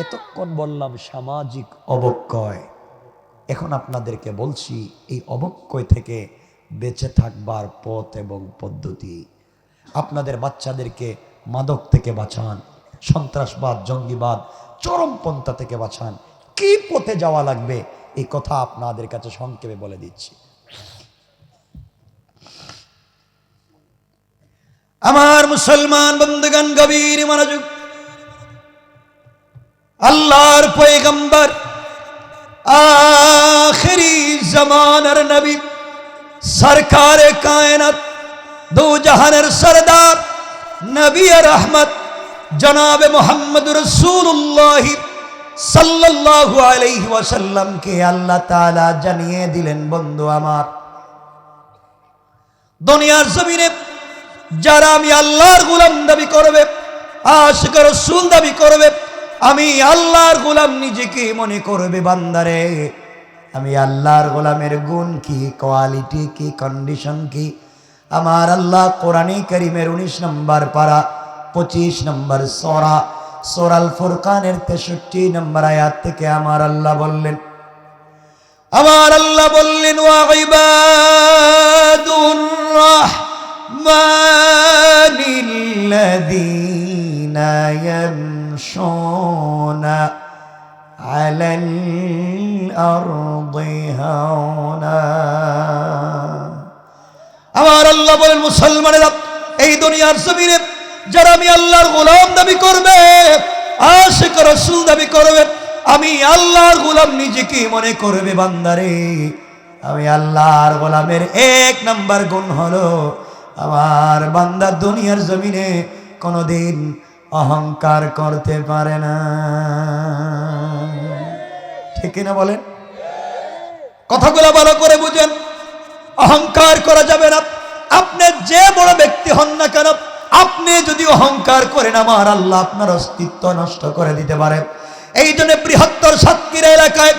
এতক্ষণ বললাম সামাজিক অবক্ষয়, এখন আপনাদেরকে বলছি এই অবক্ষয় থেকে বেঁচে থাকবার পথ এবং পদ্ধতি। আপনাদের বাচ্চাদেরকে মাদক থেকে বাঁচান, সন্ত্রাসবাদ, জঙ্গিবাদ, চরমপন্থা থেকে বাঁচান। কি পথে যাওয়া লাগবে এই কথা আপনাদের কাছে সংক্ষেপে বলে দিচ্ছি। আমার মুসলমান বন্ধুগণ, গভীর মনোযোগ। আল্লাহর পয়গম্বর, আখিরি জামানার নবী, সরকারে কায়নাত, দো জাহানের সরদার, নবী রহমত, জনাবে মুহাম্মদ রাসূলুল্লাহ সাল্লাল্লাহু আলাইহি ওয়াসাল্লামকে আল্লাহ তাআলা জানিয়ে দিলেন, বন্ধু আমার, দুনিয়ার জমিনে যারা আমি আল্লাহর গোলাম দাবি করবে, আশিক রাসূল দাবি করবে, আমি আল্লাহর গোলাম নিজেকে মনে করবে, বান্দারে আমি আল্লাহর গোলামের গুণ কি, কোয়ালিটি কি, কন্ডিশন কি, আমার আল্লাহ কোরআনে কারীমের 19 নম্বর পারা 25 নম্বর সূরা সূরাল ফুরকানের 63 নম্বর আয়াত থেকে আমার আল্লাহ বললেন, ওয়া ইবাদুর রাহমানিল্লাযীনা ইয়ামশুনা আলাল আরদি হাওনা। আমার আল্লাহ বলেন, মুসলমানেরা, এই দুনিয়ার জমিনে যারা আমি আল্লাহর গোলাম দাবি করবে, আশিক রাসূল দাবি করবে, আমি আল্লাহর গোলাম নিজেকে মনে করবে, বান্দারে আমি আল্লাহর গোলামের 1 নাম্বার গুণ হলো আমার বান্দা দুনিয়ার জমিনে কোনোদিন অহংকার করতে পারে না। ঠিক না বলেন? কথাগুলো ভালো করে বুঝেন। অহংকার করা যাবে না। আপনি যে বড় ব্যক্তি হন না কেন, আপনি যদি অহংকার করেন, আমার আল্লাহ আপনার অস্তিত্ব নষ্ট করে দিতে পারে। এই জন্য বৃহত্তর সাতক্ষীরা এলাকায়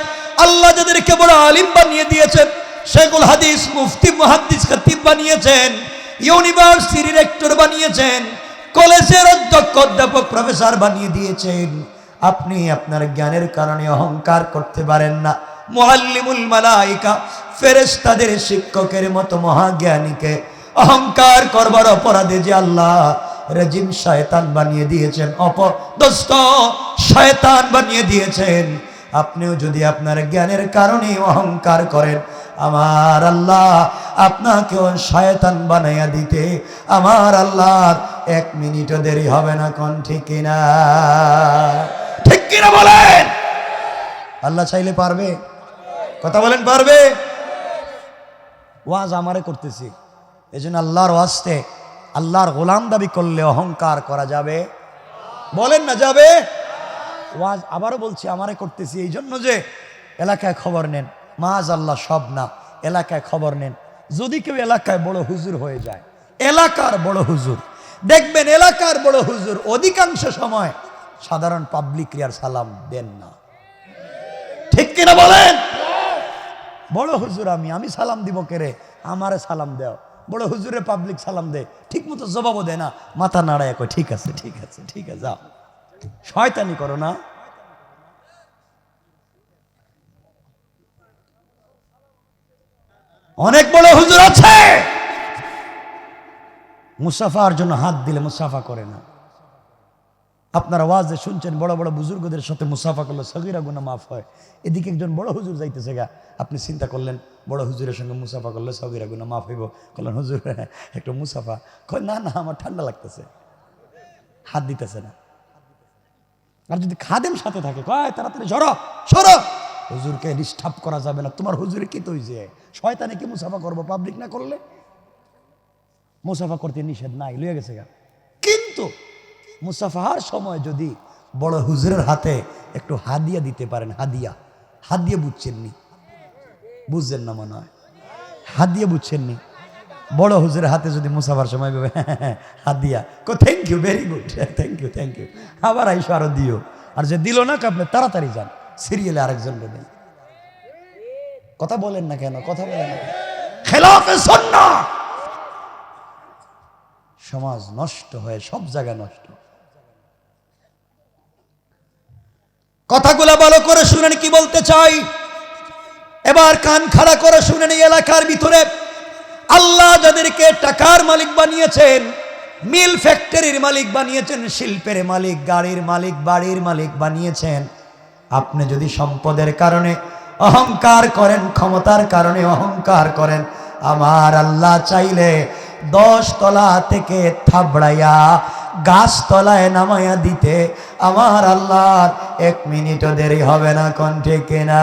আল্লাহ যাদেরকে বড় আলিম বানিয়ে দিয়েছেন, শেখুল হাদিস, মুফতি, মুহাদ্দিস, খতিব বানিয়েছেন, ইউনিভার্সিটির রেক্টর বানিয়েছেন, কলেজের অধ্যক্ষ, অধ্যাপক, প্রফেসর বানিয়ে দিয়েছেন, আপনি আপনার জ্ঞানের কারণে অহংকার করতে পারেন না। মুআল্লিমুল মালাইকা, ফেরেশতাদের শিক্ষকের মতো মহাজ্ঞানীকে অহংকার করবার অপরাধে যে আল্লাহ রাজিম শয়তান বানিয়ে দিয়েছেন, অপদস্থ শয়তান বানিয়ে দিয়েছেন, আপনিও যদি আপনার জ্ঞানের কারণে অহংকার করেন, আমার আল্লাহ আপনাকেও শয়তান বানাইয়া দিতে আমার আল্লাহর 1 মিনিটও দেরি হবে না। কোন ঠিক কিনা? ঠিক কিনা বলেন? আল্লাহ চাইলে পারবে? কথা বলেন, পারবে? ওয়াজ আমারে করতেছি, এই জন্য আল্লাহর ওয়াস্তে আল্লাহর গোলাম দাবি করলে অহংকার করা যাবে? বলেন না যাবে? ওয়াজ আবারও বলছি আমারে করতেছি এই জন্য যে এলাকায় খবর নেন, মাআজাল্লাহ সব না, এলাকায় খবর নেন। যদি কেউ এলাকায় বড় হুজুর হয়ে যায়, এলাকার বড় হুজুর, দেখবেন এলাকার বড় হুজুর অধিকাংশ সময় সাধারণ পাবলিক আর সালাম দেন না। ঠিক কিনা বলেন? বড় হুজুর আমি সালাম দিব কেরে, আমারে সালাম দেও। বড় হুজুরে পাবলিক সালাম দেয়, ঠিক মতো জবাবও দেয় না, মাথা নাড়ায় কয় ঠিক আছে ঠিক আছে ঠিক আছে, যাও। শয়তানি করো না। অনেক বড় হুজুর আছে মুসাফার জন্য হাত দিলে মুসাফা করে না। আপনারা ওয়াজে শুনছেন বড় বড় বুজুর্গদের সাথে মুসাফা করলে সগীরা গুনাহ মাফ হয়। এদিকে একজন বড় হুজুর যাইতেছে গা, আপনি চিন্তা করলেন বড় হুজুরের সঙ্গে মুসাফা করলে সগীরা গুনাহ মাফ হইব, করলেন হুজুর একটু মুসাফা, কয় না না আমার ঠান্ডা লাগতেছে, হাত দিতেছে না। আর যদি খাদেম সাথে থাকে, কয় তাড়াতাড়ি সরো সরো, হুজুরকে ডিস্টার্ব করা যাবে না। তোমার হুজুরে কি তো হইছে, শয়তানে কি মুসাফা করবো পাবলিক না করলে? মুসাফা করতে নিষেধ নাই, লইয়া গেছে গা। কিন্তু মুসাফার সময় যদি বড় হুজুরের হাতে একটু হাদিয়া দিতে পারেন, হাদিয়া, হাদিয়া বুঝছেননি? বুঝছেন না মনে হয়, হাদিয়া বুঝছেননি? বড় হুজুরের হাতে যদি মুসাফার সময় হাদিয়া, কো thank you, very good, thank you thank you, আবার আইসো আরো দিও। আর যে দিল না আপনি তাড়াতাড়ি যান, সিরিয়ালে আরেকজনকে দেন। কথা বলেন না কেন? কথা বলেন না, খেলাফে সুন্নাহ। সমাজ নষ্ট হয়ে সব জায়গা নষ্ট। কথাগুলো ভালো করে শুনেন কি বলতে চাই, এবার কান খাড়া করে শুনেন। এই এলাকার ভিতরে আল্লাহ যাদেরকে টাকার মালিক বানিয়েছেন, মিল ফ্যাক্টরির মালিক বানিয়েছেন, শিল্পের মালিক, গাড়ির মালিক, বাড়ির মালিক বানিয়েছেন, আপনি যদি সম্পদের কারণে অহংকার করেন, ক্ষমতার কারণে অহংকার করেন, আমার আল্লাহ চাইলে 10 তলা থেকে থাবড়াইয়া গাছ তলায় নামাইয়া দিতে আমার আল্লাহর 1 মিনিটও দেরি হবে না। কোন ঠিক কিনা?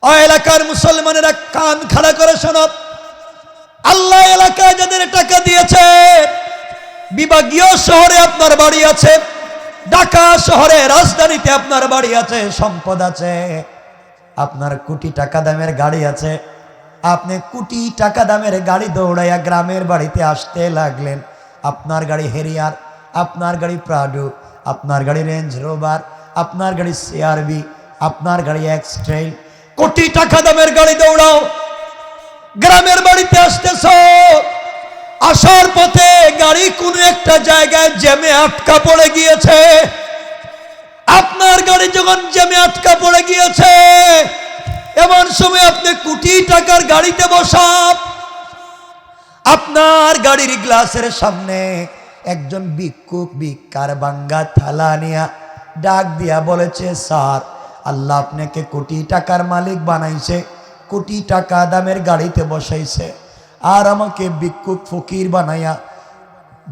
ও এলাকার মুসলমানেরা কান খাড়া করে শোনো, আল্লাহ এলাকায় যাদের টাকা দিয়েছে, বিভাগীয় শহরে আপনার বাড়ি আছে, ঢাকা শহরে রাজধানীতে আপনার বাড়ি আছে, সম্পদ আছে, আপনার কোটি টাকা দামের গাড়ি আছে, আপনি কোটি টাকা দামের গাড়ি দৌড়াইয়া গ্রামের বাড়িতে আসতে লাগলেন। আপনার গাড়ি হেরিয়ার, আপনার গাড়ি প্রাডো, আপনার গাড়ি রেঞ্জ রোভার, আপনার গাড়ি সিআরবি, আপনার গাড়ি এক্সট্রেল, কোটি টাকা দামের গাড়ি দৌড়াও, গ্রামের বাড়িতে আসতেছ, আসার পথে গাড়ি কোনো একটা জায়গায় জ্যামে আটকা পড়ে গিয়েছে। আপনার গাড়ি যখন জ্যামে আটকা পড়ে গিয়েছে, এমন সময় আপনি কোটি টাকার গাড়িতে বসা, আপনার গাড়ির গ্লাসের সামনে একজন ভিক্ষুক ভিক্ষার ভাঙ্গা থালা নিয়া ডাক দিয়া বলেছে, স্যার আল্লাহ আপনাকে কোটি টাকার মালিক বানাইছে, কোটি টাকা দামের গাড়িতে বসাইছে, আর আমাকে ভিক্ষুক ফকির বানাইয়া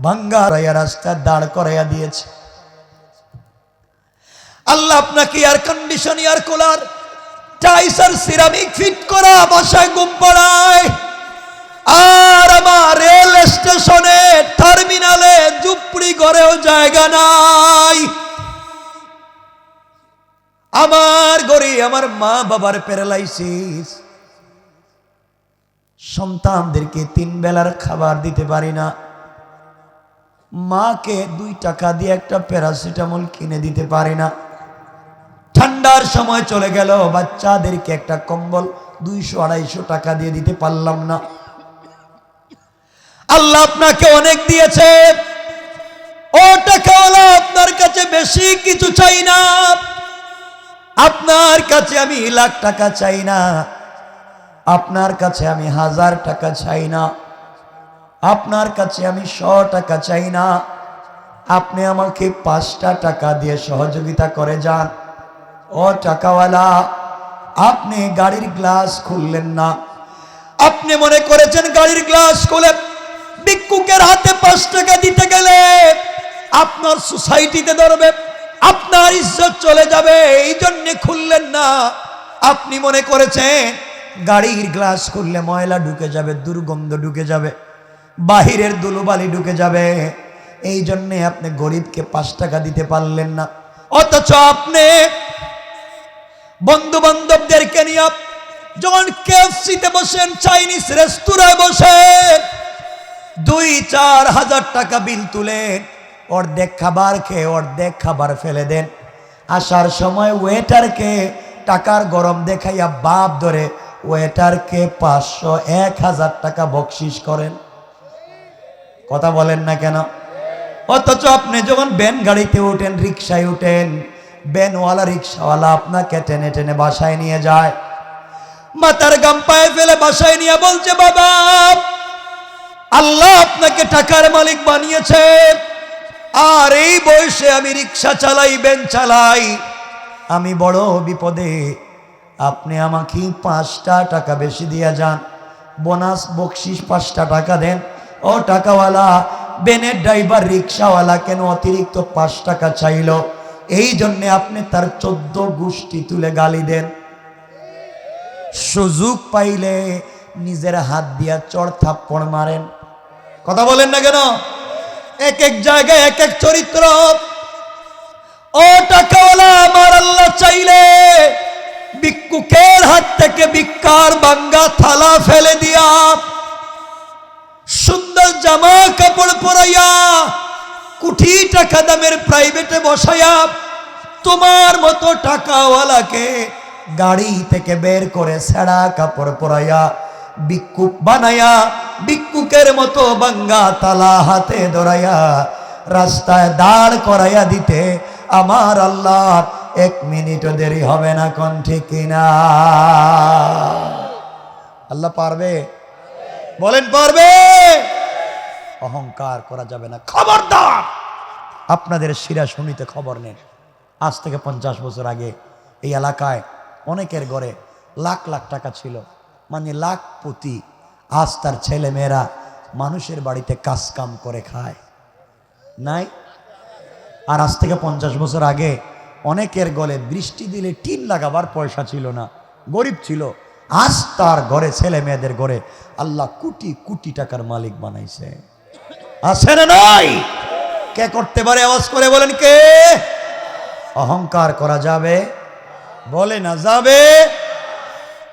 ভাঙ্গা রাস্তা দাঁড় করাইয়া দিয়েছে। আল্লাহ আপনাকে এয়ার কন্ডিশন, এয়ার কুলার, টাইসার, সিরামিক ফিট করা বাসায় ঘুম পাড়ায়, আর আমার রেল স্টেশনে, টার্মিনালে, ঝুপড়ি ঘরেও জায়গা নাই। আমার ঘরে আমার মা বাবার প্যারালাইসিস, সন্তানদেরকে 3 বেলার খাবার দিতে পারি না, মাকে 2 টাকা দিয়ে একটা প্যারাসিটামল কিনে দিতে পারি না, ঠান্ডার সময় চলে গেল বাচ্চাদেরকে একটা কম্বল 200-250 টাকা দিয়ে দিতে পারলাম না। আল্লাহ আপনাকে অনেক দিয়েছে, ও টাকাওয়ালা, আপনার কাছে বেশি কিছু চাই না, আপনার কাছে আমি লাখ টাকা চাই না, আপনার কাছে আমি 1000 টাকা চাই না, আপনার কাছে আমি 100 টাকা চাই না, আপনি আমাকে 5টা টাকা দিয়ে সহযোগিতা করে যান। ও টাকাওয়ালা, আপনি গাড়ির গ্লাস খুললেন না, আপনি মনে করেছেন গাড়ির গ্লাস খুলে ভিক্ষুকের হাতে 5 টাকা দিতে গেলে আপনার সোসাইটিতে ধরবে, আপনার ইজ্জত চলে যাবে, এই জন্য খুললেন না। আপনি মনে করেছেন গাড়ির গ্লাস খুললে ময়লা ঢুকে যাবে, দুর্গন্ধ ঢুকে যাবে, বাহিরের ধুলোবালি ঢুকে যাবে, এই জন্যে আপনি গরিবকে 5 টাকা দিতে পারলেন না। অথচ আপনি বন্ধু বান্ধবদেরকে নিয়ে যখন কেএফসিতে বসেন, চাইনিজ রেস্তোরাঁয় বসে 2-4 হাজার টাকা বিল তুলেন, অর্ধেক খাবার খেয়ে অর্ধেক খাবার ফেলে দেন। আসার সময় ওয়েটারকে টাকার গরম দেখাইয়া বাপ ধরে ওয়েটারকে 500-1000 টাকা বকশিস করেন। কথা বলেন না কেন? অথচ আপনি যখন ভ্যান গাড়িতে উঠেন, রিক্সায় উঠেন, ভ্যানওয়ালা রিক্সাওয়ালা আপনাকে টেনে টেনে বাসায় নিয়ে যায়, মাথার গাম পায়ে ফেলে বাসায় নিয়ে বলছে, বাবা আল্লাহ আপনাকে টাকার মালিক বানিয়েছে, আর এই বয়সে আমি রিক্সা চালাই, ভ্যান চালাই, আমি বড় বিপদে, আপনি আমাকে 5টা টাকা বেশি দিয়ে যান, বোনাস বকশিস 5টা টাকা দেন। ও টাকাওয়ালা, ভ্যানের ড্রাইভার রিক্সাওয়ালা কেন অতিরিক্ত 5 টাকা চাইল? এই জন্যে আপনি তার 14 গোষ্ঠী তুলে গালি দেন। সুযোগ পাইলে নিজের হাত দিয়া চড় থাপ্পড় মারেন। কথা বলেন না কেন? এক এক জায়গায় এক এক চরিত্র। ও টাকাওয়ালা, আমার আল্লাহ চাইলে ভিক্ষুকের হাত থেকে ভিক্ষার ভাঙ্গা থালা ফেলে দিয়া, সুন্দর জামা কাপড় পরাইয়া, কোটি টাকা দামের প্রাইভেটে বসাইয়া, তোমার মতো টাকাওয়ালাকে গাড়ি থেকে বের করে ছেঁড়া কাপড় পরাইয়া, ভিক্ষুক বানাইয়া, ভিক্ষুকের মতো ভাঙ্গা তালা হাতে ধরাইয়া রাস্তায় দাঁড় করাইয়া দিতে আমার আল্লাহ 1 মিনিটও দেরি হবে না। কোন ঠিক কিনা? আল্লাহ পারবে? বলেন পারবে? অহংকার করা যাবে না। খবরদার! আপনাদের শিরা শুনিতে খবর নেন। আজ থেকে 50 বছর আগে এই এলাকায় অনেকের ঘরে লাখ লাখ টাকা ছিল, মানে লাখপতি। আজ তার ছেলে মেয়েরা মানুষের বাড়িতে কাজ কাম করে খায় নাই। আর আজ থেকে 50 বছর আগে অনেকের গলে বৃষ্টি দিলে টিন লাগাবার পয়সা ছিল না, গরিব ছিল। আজ তার ঘরে, ছেলে মেয়েদের ঘরে আল্লাহ কোটি কোটি টাকার মালিক বানাইছে। আছে না নাই? কে করতে পারে? আওয়াজ করে বলেন কে? অহংকার করা যাবে? বলে না যাবে।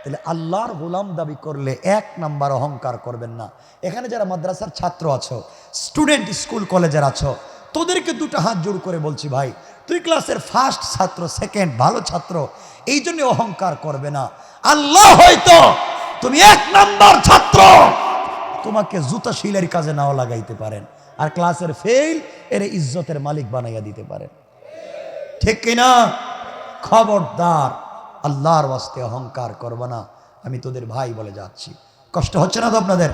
তাহলে আল্লাহর গোলাম দাবি করলে 1 নাম্বার অহংকার করবেন না। এখানে যারা মাদ্রাসার ছাত্র আছো, স্টুডেন্ট, স্কুল কলেজের আছো, তোদেরকে 2টা হাত জোড় করে বলছি, ভাই তুই ক্লাসের ফার্স্ট ছাত্র, সেকেন্ড, ভালো ছাত্র, এই জন্য অহংকার করবে না। আল্লাহ হয়তো তুমি 1 নাম্বার ছাত্র, তোমাকে জুতা শিলের কাজে নাও লাগাইতে পারেন, আর ক্লাসের ফেল এর ইজ্জতের মালিক বানাইয়া দিতে পারেন। ঠিক কিনা? খবরদার, আল্লাহর ওয়াস্তে অহংকার করবে না। আমি তোদের ভাই বলে যাচ্ছি। কষ্ট হচ্ছে না তো আপনাদের?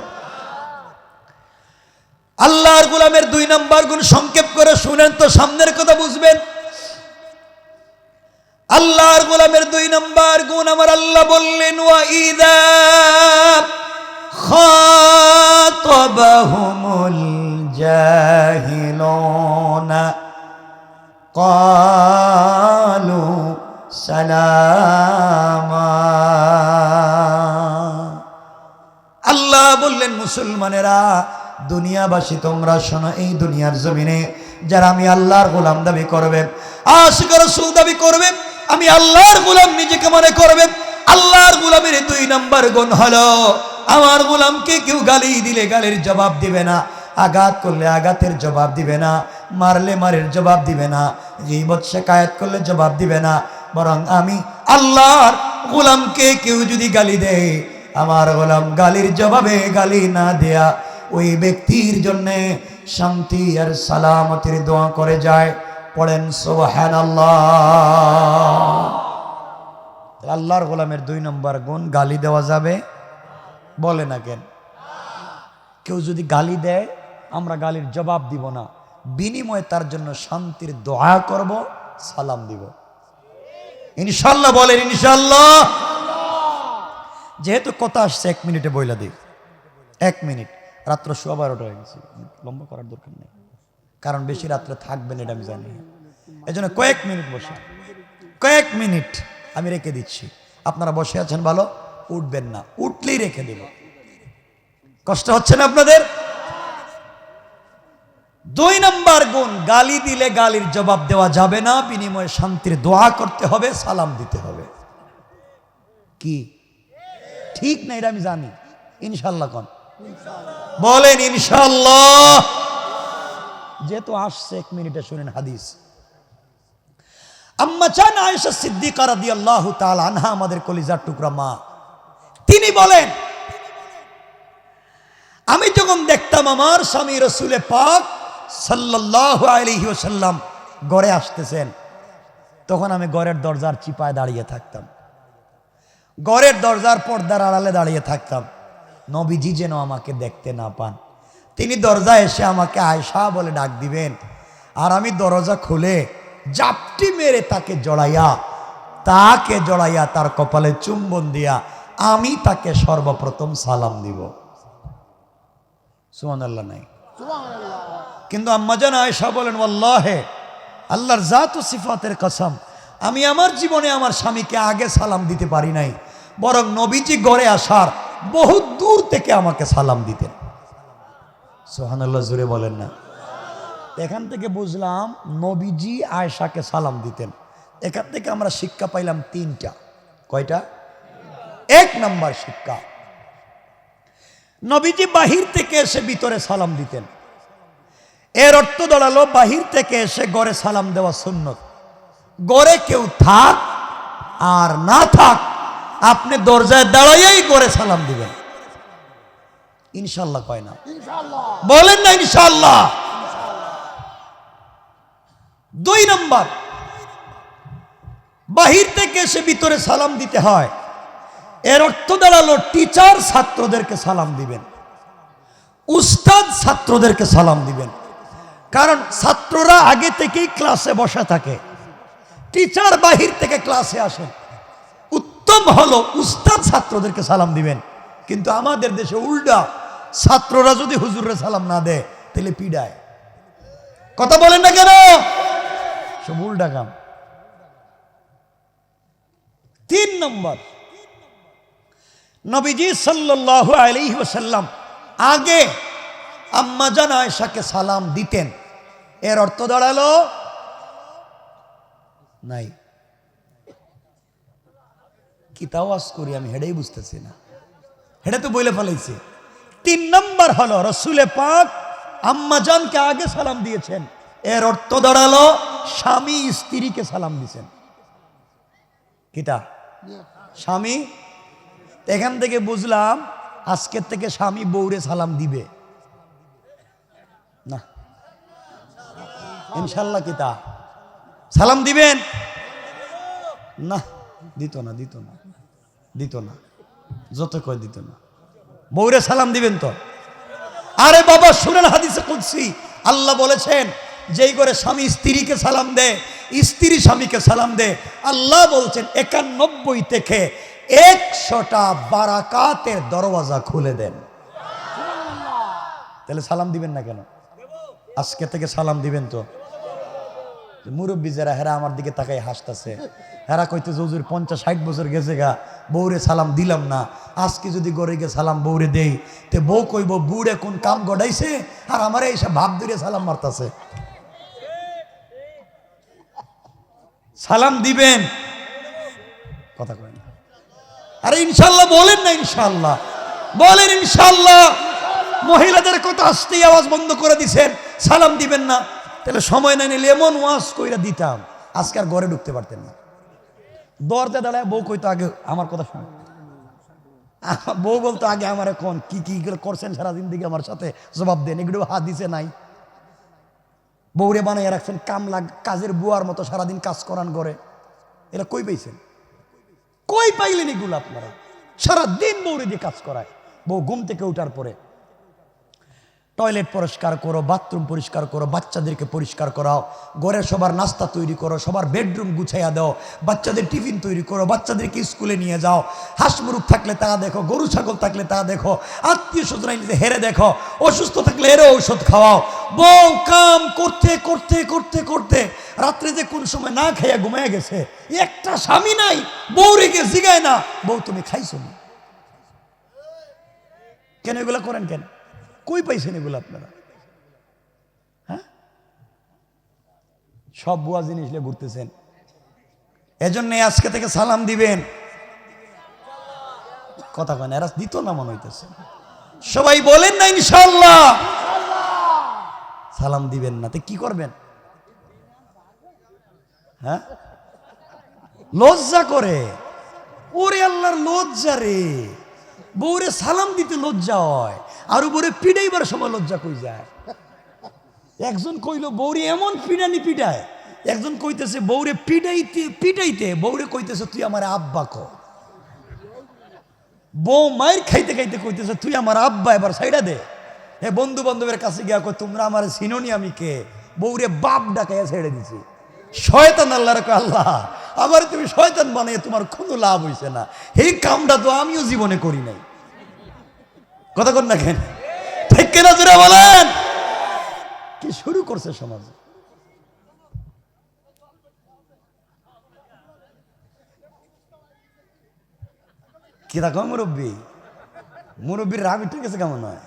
আল্লাহর গোলামের 2 নাম্বার গুণ সংক্ষেপ করে শুনেন তো সামনের কথা বুঝবেন। আল্লাহর গোলামের 2 নাম্বার গুণ আমার আল্লাহ বললেন, ওয়া ইযা খাতাবাহুমুল জাহিলুনা ক্বালু সালামা। আল্লাহ বললেন, মুসলমানেরা, দুনিয়াবাসী তোমরা শোনো, এই দুনিয়ার জমিনে যারা আমি আল্লাহর গোলাম দাবি করবে, আশিক রাসূল দাবি করবে, আমি আল্লাহর গোলাম নিজেকে মনে করবে, আল্লাহর গোলামের 2 নাম্বার গুণ হলো, আমার গোলামকে কেউ গালি দিলে গালির জবাব দিবে না, আঘাত করলে আঘাতের জবাব দিবে না, মারলে মারের জবাব দিবে না, গীবত শিকায়াত করলে জবাব দিবে না, বরং আমি আল্লাহর গোলামকে কেউ যদি গালি দেয়, আমার গোলাম গালির জবাবে গালি না দেয়া ওই ব্যক্তির জন্য শান্তি আর সালামতের দোয়া করে যায়। পড়েন সুবহানাল্লাহ। আল্লাহর গোলামের 2 নম্বর গুণ, গালি দেওয়া যাবে বলে না কেন? কেউ যদি গালি দেয় আমরা গালির জবাব দিব না, বিনিময়ে তার জন্য শান্তির দোয়া করব, সালাম দিব ইনশাআল্লাহ। বলেন ইনশাআল্লাহ। যেহেতু কথা আসছে 1 মিনিটে বইলা দিই। 1 মিনিট, রাত্র 12:15 হয়ে গেছে, লম্বা করার দরকার নেই, কারণ বেশি রাত্রে থাকবেন এটা আমি জানি। এই জন্য কয়েক মিনিট বসে, কয়েক মিনিট আমি রেখে দিচ্ছি। আপনারা বসে আছেন ভালো, উঠবেন না, উঠলেই রেখে দেব। কষ্ট হচ্ছে না আপনাদের? 2 নম্বর গুণ, গালি দিলে গালির জবাব দেওয়া যাবে না, বিনিময়ে শান্তির দোয়া করতে হবে, সালাম দিতে হবে। কি ঠিক না? এটা আমি জানি। ইনশাআল্লাহ কোন বলেন ইনশাআল্লাহ। যেহেতু আসছে 1 মিনিটে শুনেন হাদিস। আম্মা জান আয়েশা সিদ্দিকা রাদিয়াল্লাহু তাআলা আনহা, আমাদের কলিজার টুকরা মা, তিনি বলেন, আমি যখন দেখতাম আমার স্বামী রাসূলে পাক সাল্লাল্লাহু আলাইহি ওয়াসাল্লাম ঘরে আসতেছেন, তখন আমি ঘরের দরজার চিপায় দাঁড়িয়ে থাকতাম, ঘরের দরজার পর্দার আড়ালে দাঁড়িয়ে থাকতাম, নবীজি যেন আমাকে দেখতে না পান। তিনি দরজায় এসে আমাকে আয়েশা বলে ডাক দিবেন, আর আমি দরজা খুলে জাপটি মেরে তাকে জড়াইয়া তার কপালে চুম্বন দিয়া আমি তাকে সর্বপ্রথম সালাম দিব। সুবহানাল্লাহ নাই? কিন্তু আম্মা জান আয়েশা বলেন, ওয়াল্লাহে, আল্লাহর জাত ও সিফাতের কসম, আমি আমার জীবনে আমার স্বামীকে আগে সালাম দিতে পারি নাই, বরং নবীজি ঘরে আসার বহু দূর থেকে আমাকে সালাম দিতেন। সুবহানাল্লাহ জোরে বলেন না? এখান থেকে বুঝলাম নবীজি আয়েশাকে সালাম দিতেন। এখান থেকে আমরা শিক্ষা পাইলাম 3টা। কয়টা? 1 নম্বর শিক্ষা, নবীজি বাহির থেকে এসে ভিতরে সালাম দিতেন। এর অর্থ দাঁড়ালো বাহির থেকে এসে ঘরে সালাম দেওয়া সুন্নত। ঘরে কেউ থাক আর না থাক, আপনি দরজায় দাঁড়াইয়াই ঘরে সালাম দিবেন। ইনশাআল্লাহ কয় না? বলেন না ইনশাআল্লাহ? 2 নম্বর, বাহির থেকে এসে ভিতরে সালাম দিতে হয়। এর অর্থ দাঁড়ালো টিচার ছাত্রদেরকে সালাম দিবেন, উস্তাদ ছাত্রদেরকে সালাম দিবেন। কারণ ছাত্ররা আগে থেকেই ক্লাসে বসা থাকে, টিচার বাহির থেকে ক্লাসে আসেন। উত্তম হলো উস্তাদ ছাত্রদেরকে সালাম দিবেন। কিন্তু আমাদের দেশে উল্টা, ছাত্ররা যদি হুজুরে সালাম না দেয় তাহলে পিডায়। কথা বলেন না কেন? সব উল্টা কাম। 3 নম্বর, নবীজি সাল্লাল্লাহু আলাইহি ওয়াসাল্লাম আগে আম্মা জান আয়েশাকে সালাম দিতেন। এর অর্থ দাঁড়ালো নাই কি তাওয়াজ করি আমি, হেডেই বুঝতেছি না, হেডে তো বলে ফেলাইছে। 3 নম্বর হলো রাসূলে পাক আম্মা জানকে আগে সালাম দিয়েছেন। এর অর্থ দাঁড়ালো স্বামী স্ত্রীকে সালাম দিয়েছেন। কিটা? স্বামী। এখান থেকে বুঝলাম আজকের থেকে স্বামী বউরে সালাম দিবে না। ইনশাআল্লাহ কিতা সালাম দিবেন না? দিত না, যত কয় দিত না। বউরে সালাম দিবেন তো? আরে বাবা শুনেন, হাদিসে কুদসি আল্লাহ বলেছেন, যেই করে স্বামী স্ত্রীকে সালাম দেয়, স্ত্রী স্বামীকে সালাম দেয়, আল্লাহ বলছেন 91 থেকে 100টা বারাকাতের দরওয়াজা খুলে দেন। তাহলে সালাম দিবেন না কেন? আজকে থেকে সালাম দিবেন তো। মুরব্বী যারা, হেরা আমার দিকে তাকাই হাসতেছে, হেরা কইতে হুজুর 50-60 বছর গেছে গা, বউরে সালাম দিলাম না। আজকে যদি গড়ে গিয়ে সালাম বউরে দেই, তে বউ কইব বুড়ে কোন কাম গড়াইছে, আর আমারে এইসব ভাব ধরে সালাম মারতাছে। সালাম দিবেন, কথা কয় না। আরে ইনশাআল্লাহ বলেন না? ইনশাআল্লাহ বলেন ইনশাআল্লাহ। মহিলাদের কথা আসতেই আওয়াজ বন্ধ করে দিছেন, সালাম দিবেন না। তাহলে সময় না নিলে এমন ওয়াজ কইরা দিতাম, আজকে আর ঘরে ঢুকতে পারতেন না। দরজা দাঁড়ায় বউ কইতো আগে আমার কথা শুনে, বউ বলতো আগে আমার এখন কি কি করছেন সারা জিন্দেগি আমার সাথে, জবাব দেন। এগুলো হাদিসে নাই, বউরে বানাইয়া রাখছেন কামলা, কাজের বুয়ার মতো সারাদিন কাজ করান করে। এরা কই পাইছেন? কই পাইলেন এগুলো আপনারা? সারাদিন বউরে দিয়ে কাজ করায়। বউ ঘুম থেকে ওঠার পরে টয়লেট পরিষ্কার করো, বাথরুম পরিষ্কার করো, বাচ্চাদেরকে পরিষ্কার করাও, ঘরের সবার নাস্তা তৈরি করো, সবার বেডরুম গুছাইয়া দাও, বাচ্চাদের টিফিন তৈরি করো, বাচ্চাদেরকে স্কুলে নিয়ে যাও, হাঁস মুরগ থাকলে তা দেখো, গরু ছাগল থাকলে তা দেখো, আত্মীয় স্বজন হেরে দেখো, অসুস্থ থাকলে হেরে ঔষধ খাওয়াও। বউ কাম করতে করতে করতে করতে রাত্রে যে কোন সময় না খাইয়া ঘুমাইয়া গেছে, একটা স্বামী নাই বউ রেখে জিগায় না, বউ তুমি খাইছো না কেন? এগুলা করেন কেন? কই পাইছেন এগুলো আপনারা? হ্যাঁ, সব বুয়া জিনিস নিয়ে ঘুরতেছেন। এজন্য আজকে থেকে সালাম দিবেন। কথা কেন এরা দিত না মনে হইতেছে? সবাই বলেন না ইনশাআল্লাহ সালাম দিবেন না তো কি করবেন? হ্যাঁ, লজ্জা করে। ওরে আল্লাহর লজ্জা রে, বউরে সালাম দিতে লজ্জা হয়, আর বউরে পিড়াইবার সময় লজ্জা কই যায়। একজন কইল বউরে এমন পিড়ানি পিটায়, একজন কইতেছে বউরে পিটাইতে পিটাইতে বউরে কইতেছে তুই আমার আব্বা ক। বউ মায়ের খাইতে খাইতে কইতেছে তুই আমার আব্বা, এবার সাইডা দে। হে বন্ধু বান্ধবের কাছে গিয়া কই তোমরা আমার চিনোনি আমি কে? বউরে বাপ ডাকাইয়া ছেড়ে দিছি। শয়তান আল্লাহর কয় আল্লাহ আমার তুমি শয়তান বানিয়ে তোমার কোনো লাভ হইছে না, এই কামটা তো আমিও জীবনে করি নাই। কথা কন না কেন? ঠিক কেনা জোরে বলেন? কি শুরু করছে সমাজ? কি দেখো মুরব্বী, মুরব্বীর রাগ উঠে গেছে কেমন হয়?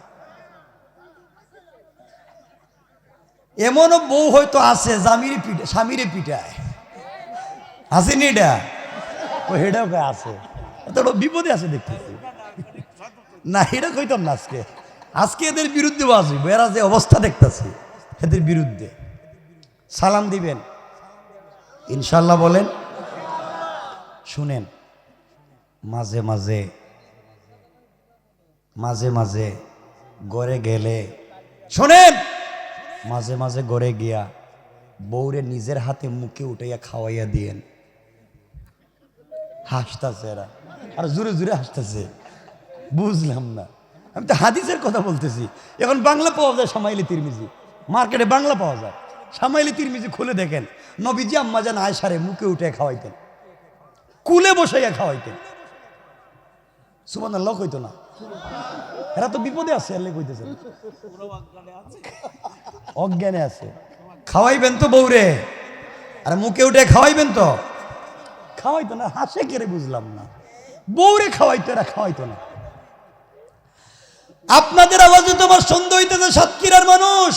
এমনও বউ হয়তো আছে স্বামীরে পিটায়, আসেনি এটা? ও হেডাও আছে, এতটা বিপদে আছে দেখতেছি না। এটা কইতাম না আজকে, আজকে এদের বিরুদ্ধে আসবো। এরা যে অবস্থা দেখতেছি এদের বিরুদ্ধে। সালাম দিবেন ইনশাল্লাহ বলেন। শুনেন, মাঝে মাঝে মাঝে মাঝে ঘরে গেলে, শোনেন, মাঝে মাঝে ঘরে গিয়া বউরে নিজের হাতে মুখে উঠাইয়া খাওয়াইয়া দিয়েন। হাসতেছে এরা, আর জোরে জোরে হাসতেছে, বুঝলাম না। আমি তো হাদিসের কথা বলতেছি। এখন বাংলা পাওয়া যায় সামাইলি তিরমিজি, মার্কেটে বাংলা পাওয়া যায়। সামাইলি তিরমিজি খুলে দেখেন, নবীজি আম্মা জান আয়েশারে মুখে উঠে খাওয়াইতেন, কুলে বসাইয়া খাওয়াইতেন। সুবহানাল্লাহ কইতো না? এরা তো বিপদে আছে, আল্লাহ কইতেছেন অজ্ঞানে আছে। খাওয়াইবেন তো বউরে, আর মুখে উঠে খাওয়াইবেন তো? খাওয়াইতো না, হাসে কেড়ে বুঝলাম না। বউরে খাওয়াইতো, এরা খাওয়াইতো না। আপনাদের আওয়াজে তোমার সন্দেহ হইতেছে সাতক্ষীরার মানুষ,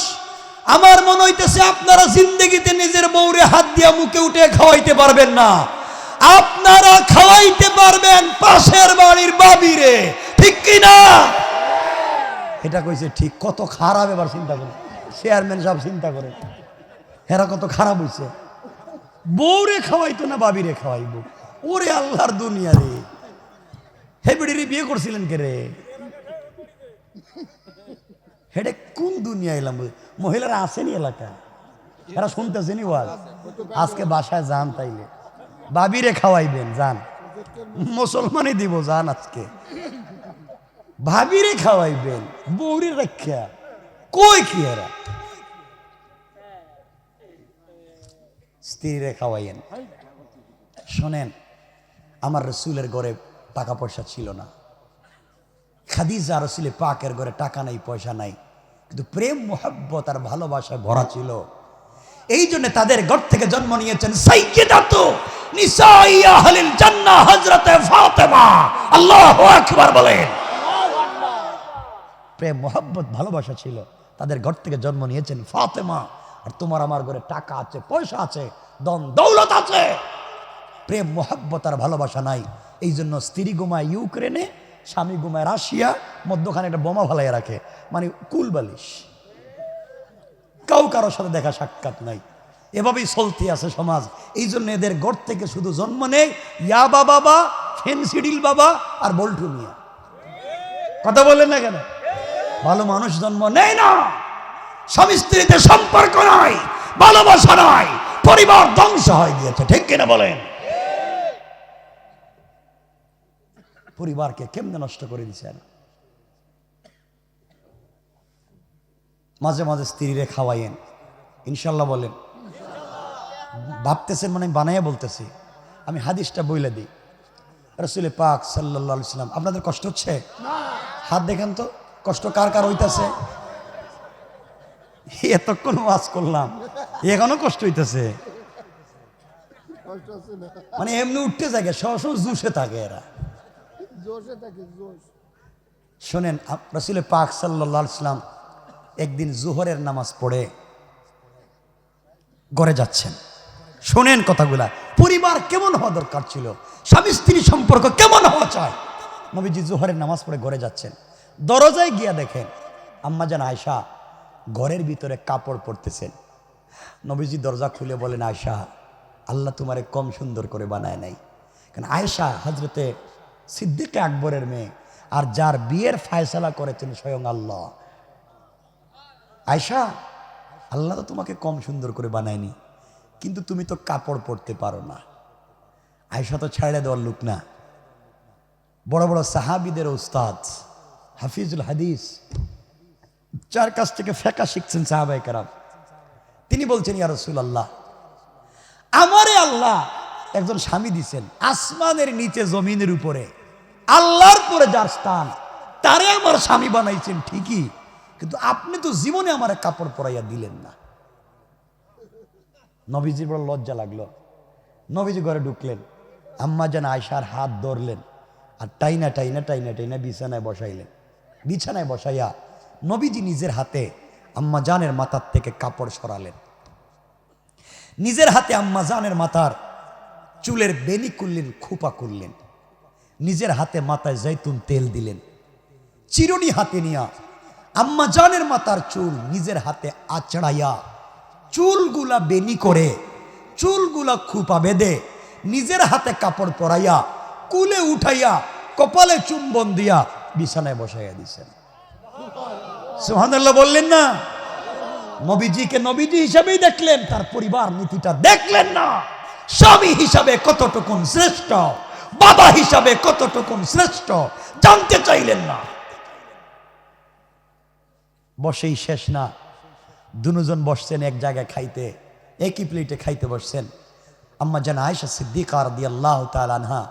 আমার মনে হইতেছে আপনারা জিন্দেগিতে নিজের বউরে হাত দিয়া মুখে উঠে খাওয়াইতে পারবেন না। আপনারা খাওয়াইতে পারবেন পাশের বাড়ির বাবিরে, ঠিক কি না? এটা কইছে ঠিক। কত খারাপ, এবার চিন্তা করেন, চেয়ারম্যান সাহেব চিন্তা করেন, এরা কত খারাপ হইছে। বউরে খাওয়াইতো না, বাবিরে খাওয়াইব। ওরে আল্লাহর দুনিয়া রে, হে বেড়িরে বিয়ে করছিলেন কে রে? হেডে কোন দুনিয়া এলাম? মহিলারা আসেনি এলাকায়, এরা শুনতেছেনি ওয়াজ। আজকে বাসায় যান, তাইলে বাবিরে খাওয়াইবেন, যান, মুসলমানই দিব, যান আজকে ভাবিরে খাওয়াইবেন, বউরে রক্ষা কই কি? এরা স্ত্রীরে খাওয়াইয়েন। শোনেন, আমার রসুলের ঘরে টাকা পয়সা ছিল না, খাদিজা রসুলে পাকের ঘরে টাকা নাই, পয়সা নাই, কিন্তু প্রেম মোহাব্বত আর ভালোবাসায় ভরা ছিল। এই জন্য তাদের ঘর থেকে জন্ম নিয়েছেন সাইয়্যিদাতু নিসাই আহলিল জান্নাহ হযরতে ফাতেমা। আল্লাহু আকবার বলেন। প্রেম মোহাব্বত ভালোবাসা ছিল, তাদের ঘর থেকে জন্ম নিয়েছেন ফাতেমা। আর তোমার আমার ঘরে টাকা আছে, পয়সা আছে, ধন দৌলত আছে, প্রেম মোহাব্বত আর ভালোবাসা নাই। এই জন্য স্ত্রী ঘুমায় ইউক্রেনে, স্বামী ঘুমায় রাশিয়া, মধ্যখানে একটা বোমা ফালাইয়া রাখে, মানে কুলবালিশ। কারোর সাথে দেখা সাক্ষাৎ নাই, এভাবেই চলতে আছে সমাজ। এই জন্য এদের ঘর থেকে শুধু জন্ম নেই ইয়াবা বাবা, ফেন্সিডিল বাবা আর বল্টু মিয়া। কথা বললেন না কেন? ভালো মানুষ জন্ম নেয় না, স্বামী স্ত্রীতে সম্পর্ক নাই, ভালোবাসা নয়, পরিবার ধ্বংস হয়ে গিয়েছে। ঠিক কিনা বলেন? পরিবারকে কেমনে নষ্ট করে দিচ্ছেন। মাঝে মাঝে স্ত্রীরে খাওয়াইয়েন, ইনশাল্লাহ বলেন। ভাবতেছেন মানে বানাইয়া বলতেছি, আমি হাদিসটা বইলে দিই। রাসূল পাক সাল্লাল্লাহু আলাইহি সাল্লাম, আপনাদের কষ্ট হচ্ছে? হাত দেখেন তো, কষ্ট কার কার হইতেছে? এতক্ষণ ওয়াজ করলাম, এখনো কষ্ট হইতেছে। মানে এমনি উঠতে থাকে, সবসময় জুসে থাকে এরা। শোনেন, রাসূল পাক সাল্লাল্লাহু আলাইহি সাল্লাম একদিন জোহরের নামাজ পড়ে ঘরে যাচ্ছেন। শোনেন কথাগুলা, পরিবার কেমন হওয়া দরকার ছিল, স্বামী স্ত্রী সম্পর্ক কেমন হওয়া চায়। নবীজি জোহরের নামাজ পড়ে ঘরে যাচ্ছেন, দরজায় গিয়া দেখেন আম্মাজান আয়েশা ঘরের ভিতরে কাপড় পরতেছেন। নবীজি দরজা খুলে বলেন, আয়েশা, আল্লাহ তোমারে কম সুন্দর করে বানায় নাই। কারণ আয়েশা হজরতে সিদ্দিক আকবরের মেয়ে, আর যার বিয়ের ফায়সালা করেছেন স্বয়ং আল্লাহ। আয়েশা, আল্লাহ তো তোমাকে কম সুন্দর করে বানায়নি, কিন্তু তুমি তো কাপড় পরতে পারো না। আয়েশা তো ছেড়ে দেওয়ার লোক না, বড় বড় সাহাবীদের উস্তাদ, হাফিজুল হাদিস, যার কাছ থেকে ফিকহ শিখছেন সাহাবায়ে কেরাম, তিনি বলছেন, ইয়া রাসূলুল্লাহ, আমারে আল্লাহ একজন স্বামী দিছেন, আসমানের নিচে জমিনের উপরে, আল্লাহর পরে যার স্থান, তারে আমার স্বামী বানাইছেন ঠিকই, কিন্তু আপনি তো জীবনে আমার কাপড় পরাইয়া দিলেন না। নবীজির বড় লজ্জা লাগলো। নবীজি ঘরে ঢুকলেন, আম্মাজান আয়েশার হাত ধরলেন, আর টাইনা টাইনা টাইনা টাইনা বিছানায় বসাইলেন। বিছানায় বসাইয়া নবীজি নিজের হাতে আম্মাজানের মাথার থেকে কাপড় সরালেন, নিজের হাতে আম্মাজানের মাথার চুলের বেনি করলেন, খোপা করলেন, নিজের হাতে মাথায় জৈতুন তেল দিলেন, চিরুনি হাতে নিয়া আম্মাজানের মাথার চুল নিজের হাতে আঁচড়াইয়া, চুলগুলা বেনি করে, চুলগুলা খোপা বেঁধে, নিজের হাতে কাপড় পরাইয়া, কুলে উঠাইয়া, কপালে চুম্বন দিয়া বিছানায় বসাইয়া দিছেন। সুবহানাল্লাহ বললেন না? নবীজিকে নবীজি হিসাবেই দেখলেন, তার পরিবার নীতিটা দেখলেন না। স্বামী হিসাবে কতটুকুন শ্রেষ্ঠ, বাবা হিসাবে কতটুকুন শ্রেষ্ঠ জানতে চাইলেন না। বসেই শেষ না, দুজন বসছেন এক জায়গায় খাইতে, একই প্লেটে খাইতে বসছেন। আম্মাজান আয়েশা সিদ্দিকা রাদিয়াল্লাহু তাআলা আনহা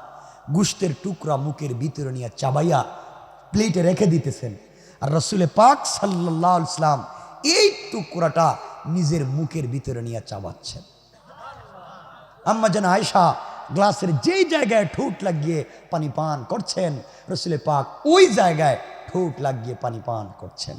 গোশতের টুকরা মুখের ভিতরে নিয়ে চাবাইয়া প্লেটে রেখে দিতেছেন, আর রাসূল পাক সাল্লাল্লাহু আলাইহি সাল্লাম এই টুকরাটা নিজের মুখের ভিতরে নিয়ে চাবাচ্ছেন। আম্মাজান আয়েশা গ্লাসের যেই জায়গায় ঠোঁট লাগিয়ে পানি পান করছেন, রাসূল পাক ওই জায়গায় ঠোঁট লাগিয়ে পানি পান করছেন।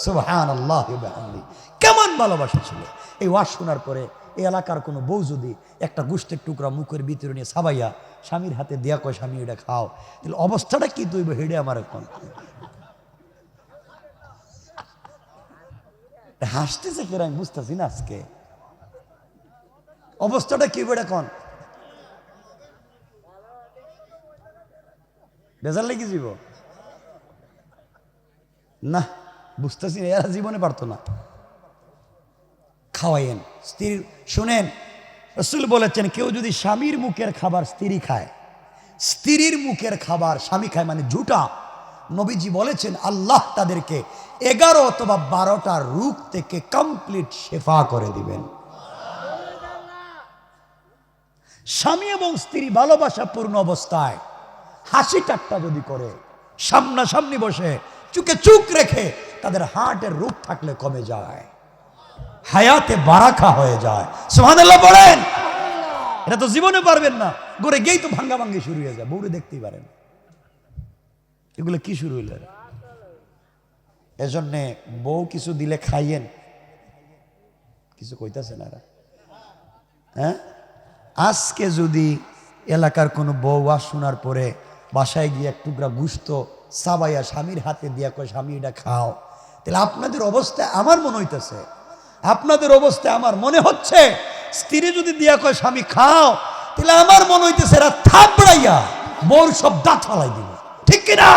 সুবহানাল্লাহ ওয়া বিহামদিহি। কেমন ভালোবাসা ছিল। এই ওয়াজ শোনার পরে এই এলাকার কোনো বউ যদি একটা গোশতের টুকরা মুখের ভিতরে নিয়ে সাবাইয়া স্বামীর হাতে দেয়া কয়, স্বামী এটা খাও, তাহলে অবস্থাটা কি তুইব হেডে আমার এখন হাসতেছে কেন আমি বুঝতেছি না। আজকে অবস্থাটা কি বেড়ে এখন বেজার লেগে যাব না, বুঝতেছি না, এরা জীবনে পারতো না। খাওয়াইয়েন স্ত্রীর। শুনেন, রাসূল বলেছেন, কেউ যদি স্বামীর মুখের খাবার স্ত্রী খায়, স্ত্রীর মুখের খাবার স্বামী খায়, মানে ঝুটা, নবীজি বলেছেন আল্লাহ তাদেরকে 11 অথবা 12টা রোগ থেকে কমপ্লিট শেফা করে দিবেন। স্বামী এবং স্ত্রী ভালোবাসাপূর্ণ অবস্থায় হাসি ঠাট্টা যদি করে, সামনাসামনি বসে চুকে চুক রেখে, তাদের হার্টের রোগ থাকলে কমে যায়, হায়াতে বারাকা হয়ে যায়। সুবহানাল্লাহ বলেন। এটা তো জীবনে পারবেন না, ঘরে গিয়েই তো ভাঙ্গা ভাঙ্গি শুরু হয়ে যায়, বউরে দেখতেই পারেন। এগুলো কি শুরু হইল? এজন্যে বউ কিছু দিলে খাইয়েন, কিছু কইতাছে না এরা। হ্যাঁ, আজকে যদি এলাকার কোনো বউ ওয়াজ শোনার পরে বাসায় গিয়ে এক টুকরা গুস্ত সাবাইয়া স্বামীর হাতে দিয়া কয়, স্বামী এটা খাও, তাহলে আপনাদের অবস্থায় আমার মনে হইতেছে, আপনাদের অবস্থায় আমার মনে হচ্ছে, স্ত্রী যদি দিয়া কয় স্বামী খাও, তাহলে আমার মনে হইতেছে এরা থাপড়াইয়া বউর সব দাঁত ফালাই দিবে। ঠিক কিনা?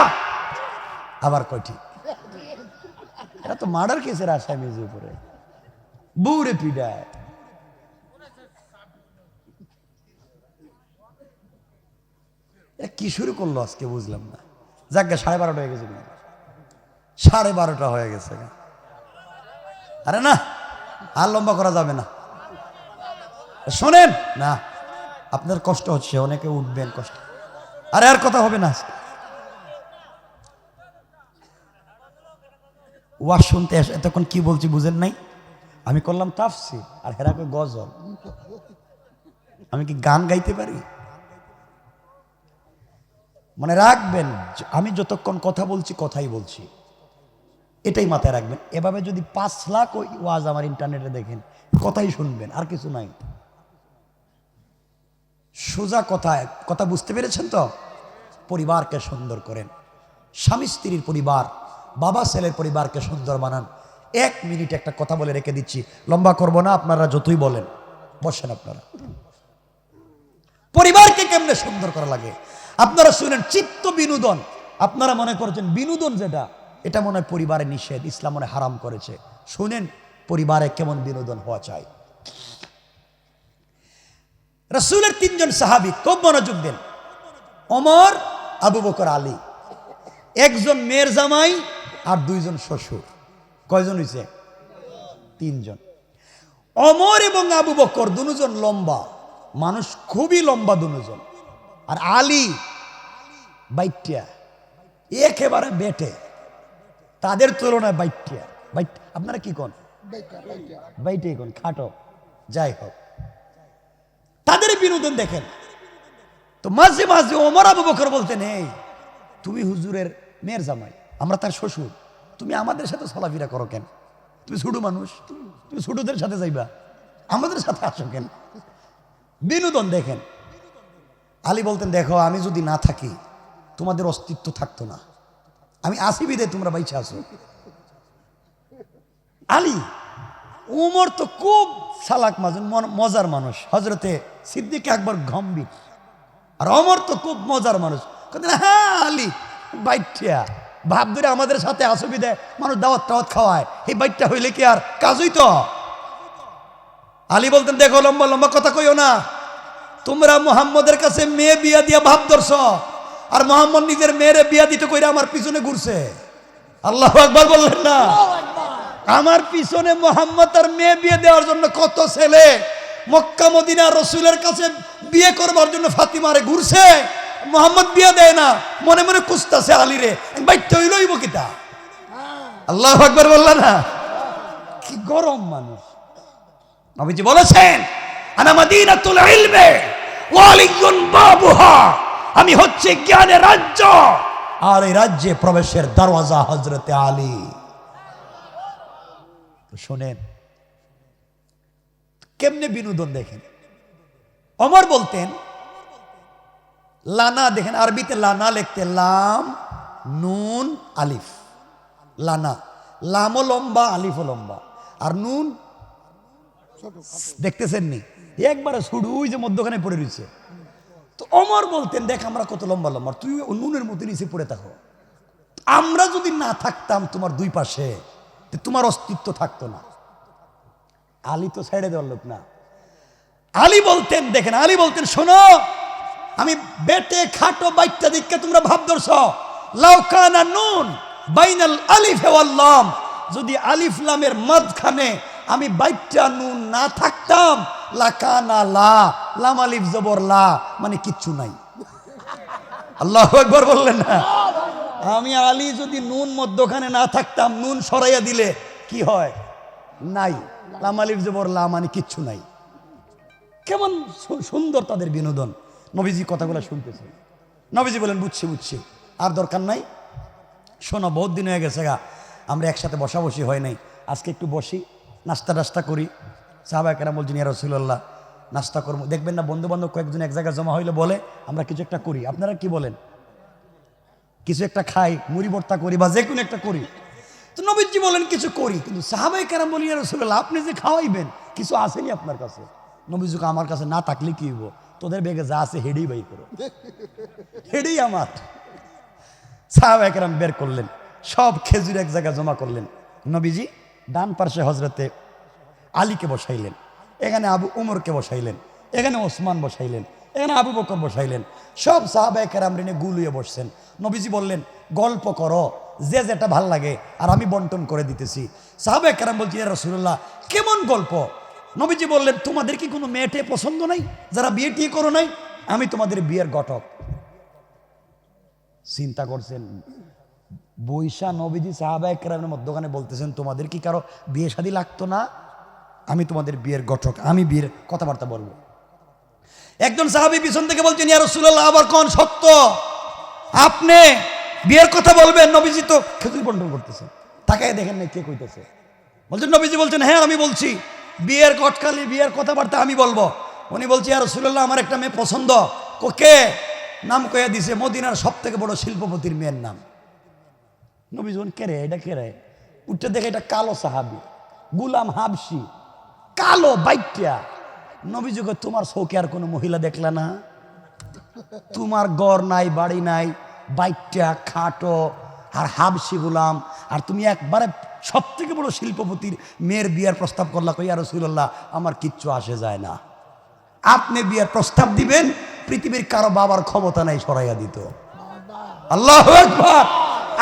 আবার কয় ঠিক। এরা তো মার্ডার কেসের আসামি, যে উপরে বউরে পিডায়। এ কি শুরু করলো আজকে বুঝলাম না। যাক, 12:30 হয়ে গেছে, 12:30 হয়ে গেছে। আরে না, আর লম্বা করা যাবে না। শোনেন না, আপনার কষ্ট হচ্ছে, অনেকে উঠবেন কষ্ট। আরে আর কথা হবে না। ওয়াজ শুনতে এতক্ষণ কি বলছি বুঝেন নাই? আমি করলাম তাফসীর আর হেরা কই গজল। আমি কি গান গাইতে পারি? মনে রাখবেন, আমি যতক্ষণ কথা বলছি কথাই বলছি, এটাই মাথায় রাখবেন। এভাবে যদি 5 লাখ ওয়াজ আমার ইন্টারনেটে দেখেন, কথাই শুনবেন, আর কিছু নাই। সোজা কথা বুঝতে পেরেছেন তো? পরিবারকে সুন্দর করেন, স্বামী স্ত্রীর পরিবার, বাবা ছেলের পরিবারকে সুন্দর বানান। 1 মিনিট একটা কথা বলে রেখে দিচ্ছি, লম্বা করব না, আপনারা যতই বলেন। বসেন আপনারা। পরিবারকে কেমনে সুন্দর করা লাগে আপনারা শুনেন। চিত্ত বিনোদন, আপনারা মনে করছেন বিনোদন যেটা, এটা মনে হয় পরিবারে নিষেধ, ইসলাম মনে হারাম করেছে। শুনেন পরিবারে কেমন বিনোদন হওয়া চাই। রাসূলের 3 জন সাহাবী, খুব মনোযোগ দেন। ওমর, আবু বকর, আলী। 1 জন মেয়ের জামাই আর 2 জন শ্বশুর। কয়জন হইছে? 3 জন। ওমর এবং আবু বকর দুজন লম্বা মানুষ, খুবই লম্বা দুজন। আর আলী বাইটিয়া, একেবারে বেটে, তাদের তুলনায় বাইটিয়া। আপনারা কি কোন? বাইটে কোন, খাটো। যাই হোক, তাদের বিনোদন দেখেন। তো মাঝে মাঝে ওমর আবু বকর বলতেন, এই তুমি হুজুরের মেয়ের জামাই, আমরা তার শ্বশুর, তুমি আমাদের সাথে চলাফেরা করো কেন? তুমি ছোট মানুষ, তুমি ছোটদের সাথে যাইবা, আমাদের সাথে আসো কেন? বিনোদন দেখেন। আলী বলতেন, দেখো আমি যদি না থাকি তোমাদের অস্তিত্ব থাকতো না, আমি আসি বিদায় তোমরা বাইচে আসো। আলী। উমর তো খুব চালাক মজার মানুষ, হযরতে সিদ্দিক আকবর গম্ভীর, আর ওমর তো খুব মজার মানুষ। হ্যাঁ আলী বাইটিয়া, ভাব ধরে আমাদের সাথে আসো বিদায় মানুষ দাওয়াত টাওয়াত খাওয়ায়, এই বাইটটা হইলে কি আর কাজই তো? আলী বলতেন, দেখো লম্বা লম্বা কথা কইও না, তোমরা মুহাম্মদের কাছে মেয়ে বিয়া দিয়া ভাব ধরছ, আর মুহাম্মদ নিজের মেয়েরে বিয়া দিতে কইরা আমার পিছনে ঘুরছে। আল্লাহু আকবার বললেন না? আমার পিছনে মুহাম্মদ তার মেয়ে বিয়ে দেওয়ার জন্য কত ছেলে মক্কা মদিনা রাসূলের কাছে বিয়ে করবার জন্য ফাতিমারে ঘুরছে, মুহাম্মদ বিয়ে দেয় না, মনে মনে কুস্তাছে আলীরে, বাইটটা হইলইব কিতা? আল্লাহু আকবার বললেন না? কি গরম মানুষ। নবীজি বলেছেন, আনা মাদিনাতুল ইলমে ওয়া আলিয়ুন বাবুহা, আমি হচ্ছে জ্ঞানের রাজ্য, আর এই রাজ্যে প্রবেশের দরওয়াজা হযরতে আলী। শোনেন কেমনে বিনোদন দেখেন। ওমর বলতেন, লানা দেখেন, আরবিতে লানা লিখতে লাম নুন আলিফ, লানা, লামও লম্বা আলিফও লম্বা, আর নুন দেখতেছেন নি একবারে শুরু, ওই যে মধ্যখানে পড়ে রয়েছে। তো ওমর বলতেন, দেখ আমরা কত লম্বা লম্বা, তুই নুনের মতো নিচে পড়ে থাকো, আমরা যদি না থাকতাম তোমার দুই পাশে, তোমার অস্তিত্ব থাকতো না। আলী তো ছেড়ে দেওয়ার লোক না। আলী বলতেন, দেখেন আলী বলতেন, শোনো আমি বেটে খাটো বাইটটা দিকে তোমরা ভাব ধরছ, লাউ কানা নুন বাইনাল আলিফ ওয়াল লাম, যদি আলিফ লামের মাঝখানে আমি বাইটটা নুন না থাকতাম, লাকানা লা, লাম আলিফ জবর লা, মানে কিচ্ছু নাই। আল্লাহু আকবার বললেন না? আমি আলী যদি নুন মধ্যখানে না থাকতাম, নুন সরাইয়া দিলে কি হয়? নাই, লাম আলিফ জবর লা, মানে কিচ্ছু নাই। কেমন সুন্দর তাদের বিনোদন। নবীজি কথাগুলো শুনতেছে, নবীজি বলেন, বুঝছি বুঝছি, আর দরকার নাই। শোনো, বহুত দিন হয়ে গেছে গা, আমরা একসাথে বসাবসি হয় নাই, আজকে একটু বসি, নাস্তা টাস্তা করি। সাহাবায়ে কেরাম বলছেন, ইয়া রাসূলুল্লাহ নাস্তা করবো। দেখবেন না বন্ধু বান্ধব কয়েকজন এক জায়গায় জমা হইলে বলে আমরা কিছু একটা করি, আপনারা কি বলেন? কিছু একটা খাই, মুড়ি ভর্তা করি, বা যে কোনো একটা করি। তো নবীজি বলেন কিছু করি, কিন্তু সাহাবায়ে কেরাম বলেন, ইয়া রাসূলুল্লাহ আপনি যে খাওয়াইবেন কিছু আসেনি আপনার কাছে? নবীজিকে, আমার কাছে না থাকলে কি হইব, তোদের বেগে যা আছে হেডেই বাই করো, হেডেই আমার। সাহাবায়ে কেরাম বের করলেন, সব খেজুর এক জায়গায় জমা করলেন। নবীজি ডান পার্শ্বে হযরতে আলীকে বসাইলেন, এখানে আবু উমরকে বসাইলেন, এখানে ওসমান বসাইলেন, এখানে আবু বকর বসাইলেন, সব সাহাবায়ে কেরাম রেনে গুলিয়ে বসছেন। নবীজি বললেন গল্প করো, যে যেটা ভাল লাগে, আর আমি বন্টন করে দিতেছি। সাহাবায়ে কেরাম বলছি ইয়া রাসূলুল্লাহ কেমন গল্প? নবীজি বললেন তোমাদের কি কোনো মেয়েটে পছন্দ নাই, যারা বিয়ে টিয়ে করো নাই? আমি তোমাদের বিয়ের ঘটক। চিন্তা করছেন, বৈশা নবীজি সাহাবায়ে কেরামের মধ্যখানে বলতেছেন তোমাদের কি কারো বিয়ে শাদী লাগতো না? আমি তোমাদের বিয়ের ঘটক, আমি বিয়ের কথাবার্তা বলবো। একজন সাহাবী পিছন থেকে বলছেন ইয়া রাসূলুল্লাহ আবার কোন সত্য, আপনি বিয়ের কথা বলবেন? নবীজি তো খেজুর বন্টন করতেছেন, তাকায় দেখেন না কে কইতেছে। বলছেন নবীজি বলছেন হ্যাঁ আমি বলছি, বিয়ের ঘটকালি বিয়ের কথাবার্তা আমি বলবো। উনি বলছে ইয়া রাসূলুল্লাহ আমার একটা মেয়ে পছন্দ। কে? নাম কয়ে দিছে মদিনার সব থেকে বড় শিল্পপতির মেয়ের নাম। নবীজি বলেন কে রে, এটা কে রে? উঠতে দেখে এটা কালো সাহাবী গুলাম হাবশি, কালো বাইটিয়া। নবীজি কয় তোমার চোখে আর কোনো মহিলা দেখলা না? তোমার গড় নাই বাড়ি নাই, বাইটিয়া খাটো আর হাবশি গুলাম, আর তুমি একবারে সব থেকে বড় শিল্পপতির মেয়ের বিয়ের প্রস্তাব করলা। কই ইয়া রাসূলুল্লাহ আমার কিচ্ছু আসে যায় না, আপনি বিয়ের প্রস্তাব দিবেন, পৃথিবীর কারো বাবার ক্ষমতা নাই সরাইয়া দিত। আল্লাহু আকবার।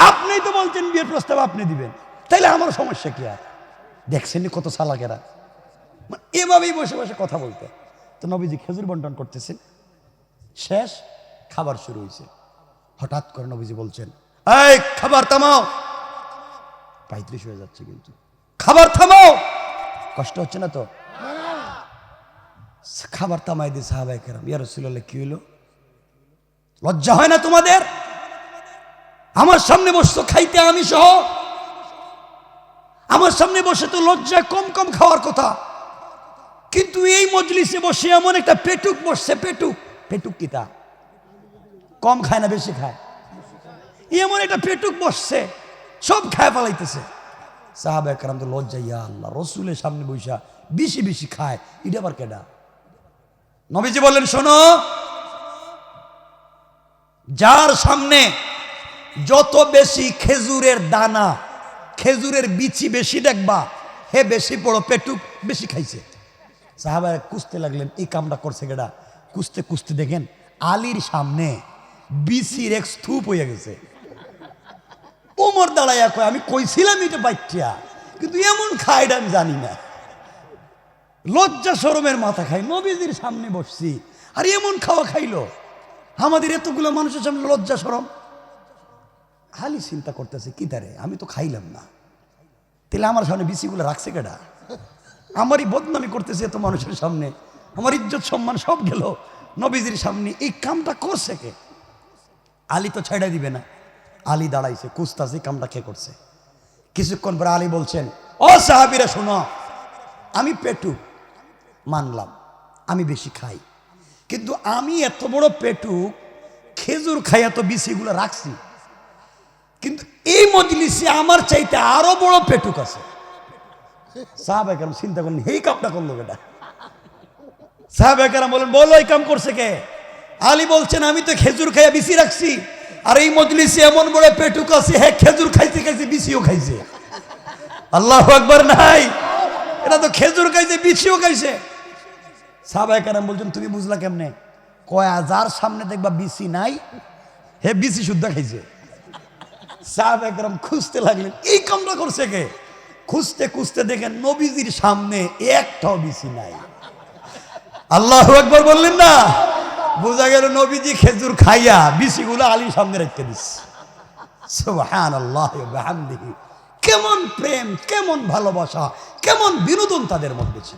আপনি তো বলছেন বিয়ের প্রস্তাব আপনি দিবেন, তাইলে আমার সমস্যা কি? আর দেখছেন কত চালাকেরা, মানে এভাবেই বসে বসে কথা বলতে। তো নবীজি খেজুর বন্টন করতেছেন, শেষ খাবার শুরু হয়েছে। হঠাৎ করে নবীজি বলছেন এই খাবার থামাও। 35 হয়ে যাচ্ছে কিন্তু, খাবার থামাও। কষ্ট হচ্ছে না তো? খাবার থামাই দিয়ে সাহাবায়ে কেরাম ইয়া রাসূলুল্লাহ কি হলো? লজ্জা হয় না তোমাদের? আমার সামনে বসছো খাইতে, আমি সহ আমার সামনে বসে তো লজ্জা কম কম খাওয়ার কথা, কিন্তু এই মজলিসে বসে এমন একটা পেটুক বসছে। পেটুক, পেটুক কিতা কম খায় না বেশি খায়? এমন একটা পেটুক বসছে, সব খায় পালাইতেছে। সাহাবায়ে কেরাম তো লজ্জা, ইয়া আল্লাহ রসুলের সামনে বৈশা বেশি বেশি খায়, এটা আবার কেডা? নবীজি বললেন শোনো, যার সামনে যত বেশি খেজুরের দানা, খেজুরের বিচি বেশি দেখবা, হে বেশি বড় পেটুক, বেশি খাইছে। সাহাবায়ে কুস্তে লাগলেন এই কামটা করছে কেডা? কুস্তে কুস্তে দেখেন আলীর সামনে বিচির এক স্তূপ হয়ে গেছে। ওমর দাঁড়াইয়া কয় আমি কইছিলাম এটা বাচ্চা, কিন্তু এমন খায় এটা আমি জানি না। লজ্জা শরমের মাথা খাই, নবীজির সামনে বসছি আর এমন খাওয়া খাইলো। আমাদের এতগুলো মানুষের সামনে লজ্জা শরম। খালি চিন্তা করতেছে কি তারে, আমি তো খাইলাম না, তাহলে আমার সামনে বিচিগুলো রাখছে কেডা? আমারই বদনামি করতেছে এত মানুষের সামনে, আমার ইজ্জত সম্মান সব গেল। নবীজির সামনে এই কামটা করছে কে? আলী তো ছেড়ে দিবে না। আলী দাঁড়াইছে, কুস্তাছে কামটা কে করছে। কিছুক্ষণ পরে আলী বলছেন ও সাহাবীরা শোনো, আমি পেটুক মানলাম, আমি বেশি খাই, কিন্তু আমি এত বড় পেটুক খেজুর খাই এত বিচিগুলো রাখছি, কিন্তু এই মজলিসে আমার চাইতে আরো বড় পেটুক আছে। সাহাবায়ে কেরাম চিন্তা করলেন এই কামটা করলো কেটা? সাহাবায়ে কেরাম বলেন বলো এই কাম করছে কে? আলী বলছেন আমি তো খেজুর খাইয়া বিচি রাখছি, আর এই মজলিসে এমন বড় পেটুক আছে, হ্যাঁ খেজুর খাইছে খাইছে বিচিও খাইছে। আল্লাহু আকবার নাই, এটা তো খেজুর খাইছে বিচিও খাইছে। সাহাবায়ে কেরাম বলছেন তুমি বুঝলা কেমনে? কয় যার সামনে দেখবা বিচি নাই, হে বিচি শুদ্ধ খাইছে। সাহাবায়ে কেরাম খুঁজতে লাগলেন এই কামটা করছে কে। খুঁজতে খুঁজতে দেখেন নবীজির সামনে একটাও বিচি নাই। আল্লাহু আকবার বললেন না? বোঝা গেল নবীজি খেজুর খাইয়া বিচিগুলো আলীর সামনে রেখে দিচ্ছে। সুবহানাল্লাহি ওয়া বিহামদিহি। কেমন প্রেম, কেমন ভালোবাসা, কেমন বিনোদন তাদের মধ্যে ছিল।